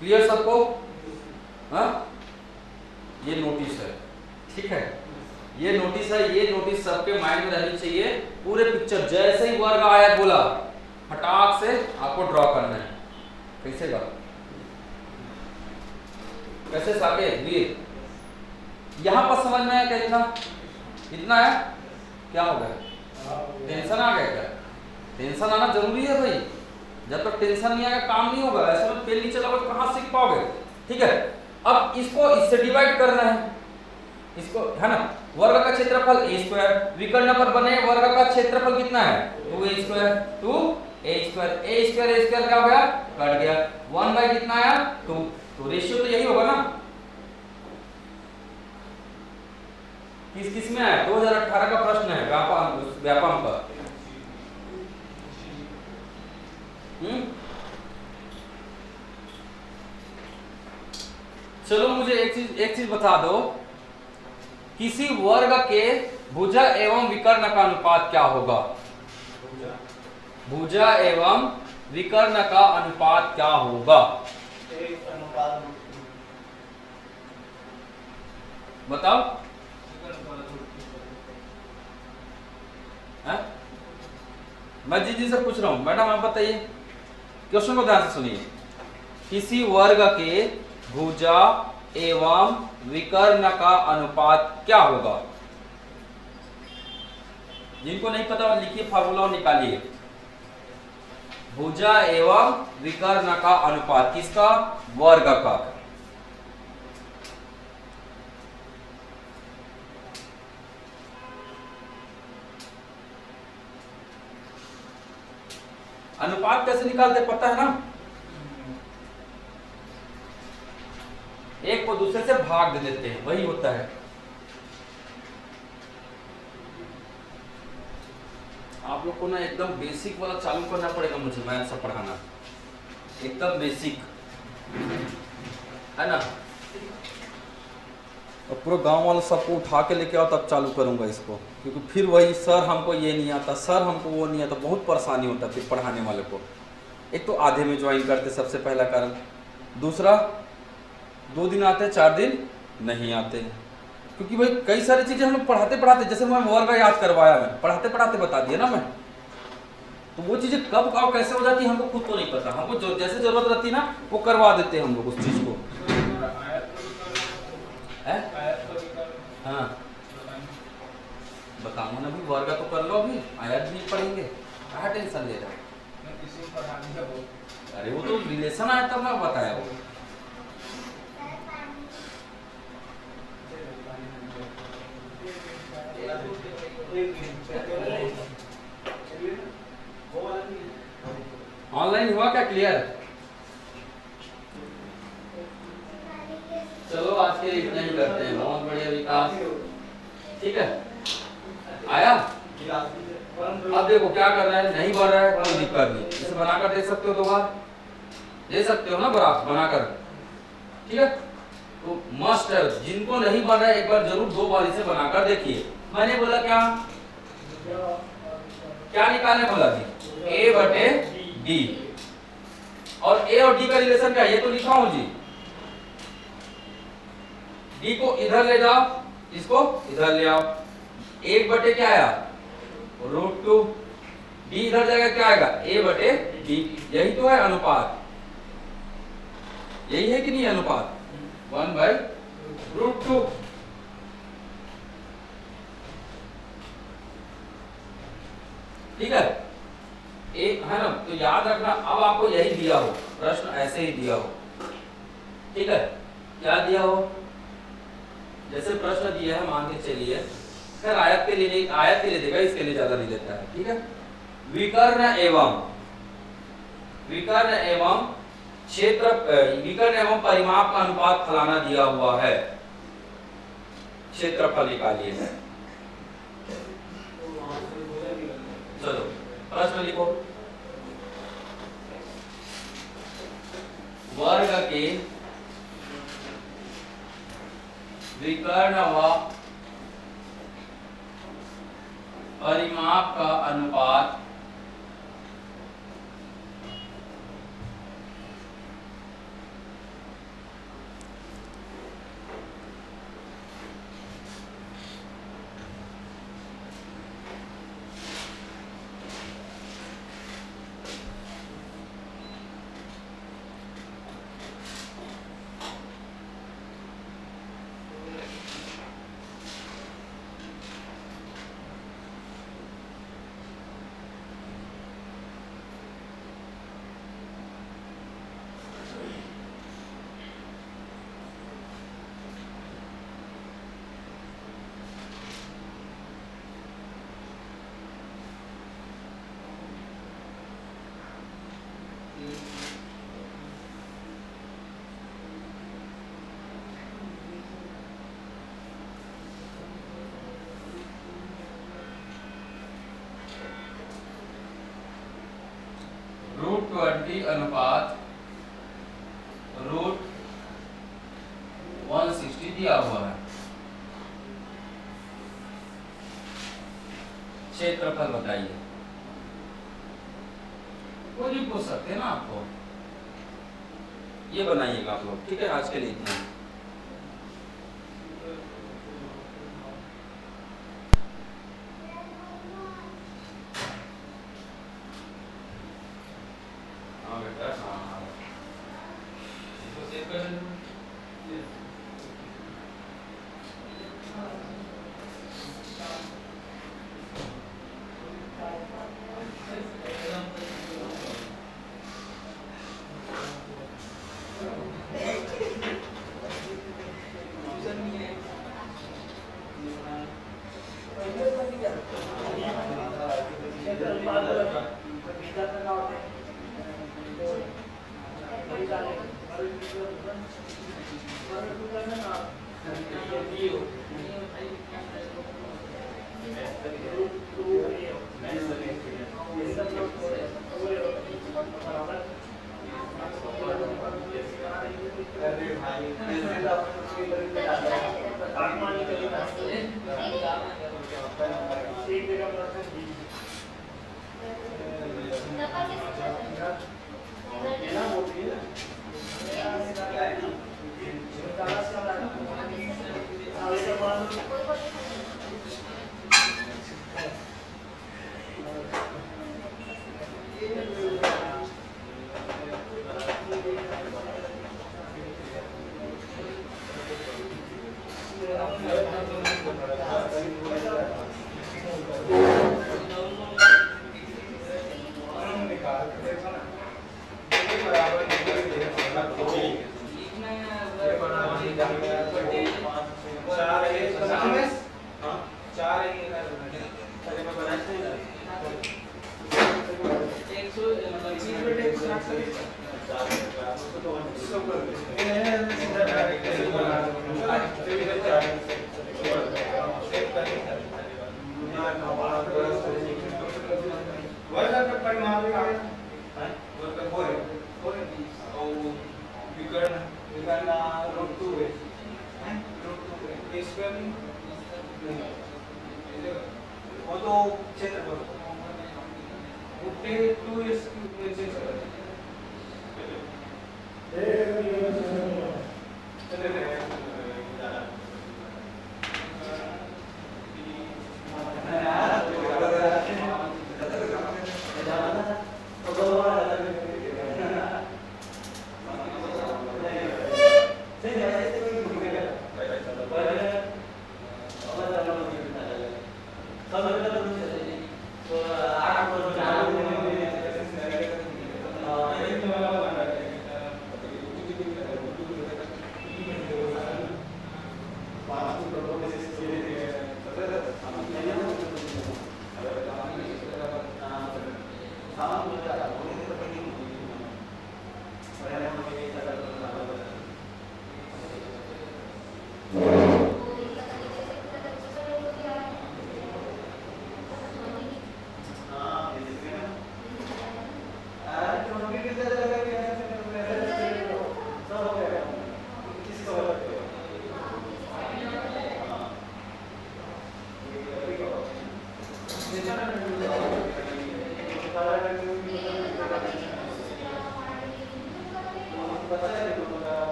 क्लियर सबको हाँ ये नोटिस है ठीक है ये नोटिस है ये नोटिस सबके माइंड में रहनी चाहिए पूरे पिक्चर जैसे ही वर्ग आया बोला फटाक से आपको ड्रॉ करना है कैसे का कैसे साके वीर यहां पर समझ में आया क्या इतना है क्या हो गया टेंशन आ गया क्या टेंशन आना जरूरी है भाई जब तक टेंशन नहीं आएगा काम नहीं होगा ऐसे में पेन नहीं चलाओगे तो कहां सीख पाओगे ठीक है अब इसको इससे डिवाइड करना है इसको है ना वर्ग का क्षेत्रफल a² विकर्ण पर बने वर्ग का क्षेत्रफल कितना है 2a² क्या हो गया कट गया 1 बाय कितना आया 2 तो रेशियो तो यही होगा ना किस में आया 2018 का प्रश्न है व्यापम का चलो मुझे एक चीज बता दो किसी वर्ग के भुजा एवं विकर्ण का अनुपात क्या होगा? भुजा एवं विकर्ण का अनुपात क्या होगा? बताओ। मैं जी से पूछ रहा हूं, मैडम आप बताइए, क्वेश्चन को ध्यान से सुनिए। किसी वर्ग के भुजा एवं विकर्ण का अनुपात क्या होगा? जिनको नहीं पता लिखिए फार्मूला और निकालिए। भुजा एवं विकर्ण का अनुपात किसका? वर्ग का। अनुपात कैसे निकालते पता है ना? एक को दूसरे से भाग दे देते हैं, वही होता है। आप लोग को ना एकदम बेसिक वाला चालू करना पड़ेगा मुझे मैथ से पढ़ाना, एकदम बेसिक, है ना? और पूरा गांव वालों सबको उठा के लेके आओ तब चालू करूंगा इसको, क्योंकि फिर वही सर हमको ये नहीं आता, सर हमको वो नहीं आता, बहुत परेशानी होता है फिर पढ़ाने वाले को। एक तो आधे में ज्वाइन करते सबसे पहला कारण, दूसरा 2 दिन आते 4 दिन नहीं आते, क्योंकि भाई कई सारी चीजें हम लोग पढ़ाते पढ़ाते, जैसे मैं वर्ग याद करवाया, मैं पढ़ाते पढ़ाते बता दिया ना मैं, तो वो चीजें कब और कैसे हो जाती है हमको खुद को नहीं पता। हमको जो जैसे जरूरत रहती है ना वो करवा देते हैं हम लोग उस चीज को। हाँ बताऊंगा ना, अभी वर्ग तो कर लो, अभी आयत भी पढ़ेंगे, क्या टेंशन ले रहा है? अरे वो तो रिलेशन आया तब मैं बताया वो। ऑनलाइन हुआ क्या क्लियर? चलो आज के इतना ही करते हैं, बहुत बढ़िया विकास, ठीक है? आया? अब देखो क्या कर रहा है, नहीं बढ़ रहा है, कोई दिक्कत नहीं, इसे बनाकर देख सकते हो, 2 बार दे सकते हो ना ग्राफ बनाकर, ठीक है? तो मस्ट है, जिनको नहीं बन रहा है एक बार जरूर 2 बार इसे बनाकर देखिए। मैंने बोला क्या क्या निकालने बोला जी? ए बटे डी, और ए और डी का रिलेशन क्या है ये तो लिखा हूं जी। डी को इधर ले जाओ, इसको इधर ले आओ, 1 बटे क्या आया? √2, डी इधर जाएगा क्या आएगा? ए बटे डी, यही तो है अनुपात, यही है कि नहीं अनुपात? 1/√2। ठीक है, एक है ना, तो याद रखना। अब आपको यही दिया हो प्रश्न, ऐसे ही दिया हो, ठीक है? क्या दिया हो, जैसे प्रश्न दिया है मान के चलिए, खैर आयत के लिए नहीं, आयत के लिए देगा, इसके लिए ज्यादा नहीं देता है, ठीक है? विकर्ण एवं क्षेत्र, विकर्ण एवं परिमाप का अनुपात फलाना दिया हुआ है, क्षेत्रफल निकालिए। चलो प्रश्न लिखो। वर्ग के विकर्ण व परिमाप का अनुपात √20 अनुपात √160 दिया हुआ है। क्षेत्रफल बताइए। कोई भी पूछ सकते हैं ना आपको, ये बनाइएगा आप लोग, ठीक है। आज के लिए इतना ही। हाँ बेटा, हाँ इसको सेव कर लेना।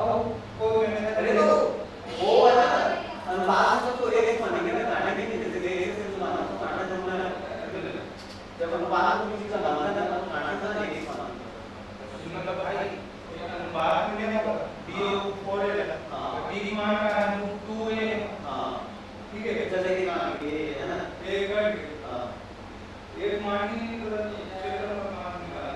अब कोई मैंने वो वाला अनुपात तो चलेगी कहाँ ये है ना एक हाँ एक मानी क्षेत्र में काम निकाल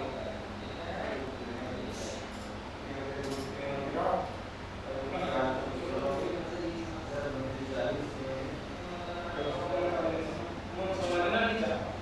समझना नहीं चाहता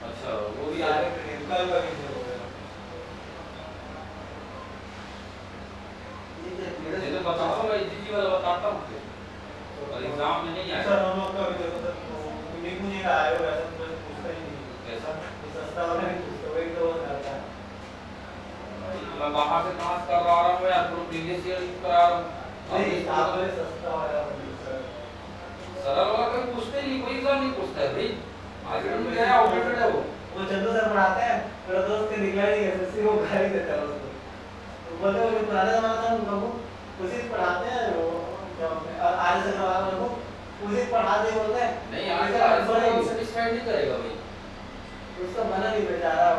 अच्छा वो भी आगे कल का भी हो गया ये तो बताओ मैं इजी वाला बताता हूँ और एग्जाम में नहीं आया सर हम लोग का भी देखो सर यूनिक मुझे आया हो ऐसा तो मैं पूछता ही नहीं कैसा सस्ता वाला नहीं पूछता वही तो आता है मैं बाहर से कहाँ से करवा रहा हूँ यार पूरा प्रीवियस ईयर करा रहा हूँ नहीं आपने सस्ता वाला सर सरल वाला कोई पूछते ही नहीं कोई एग्जाम नहीं पूछता है भाई मार्केट में गया आउटडेटेड है वो चंदू सर पढ़ाते हैं मेरा दोस्त के निकला नहीं एसएससी वो गाली देता है उसको तो बोलते हैं पुराने जमाने में हम लोग उसी पढ़ाते हैं वो आज से वाला लोगों उसी पढ़ा दे बोलते हैं नहीं आज का सेटिस्फाइड नहीं करेगा भाई उसका मन नहीं बेचारा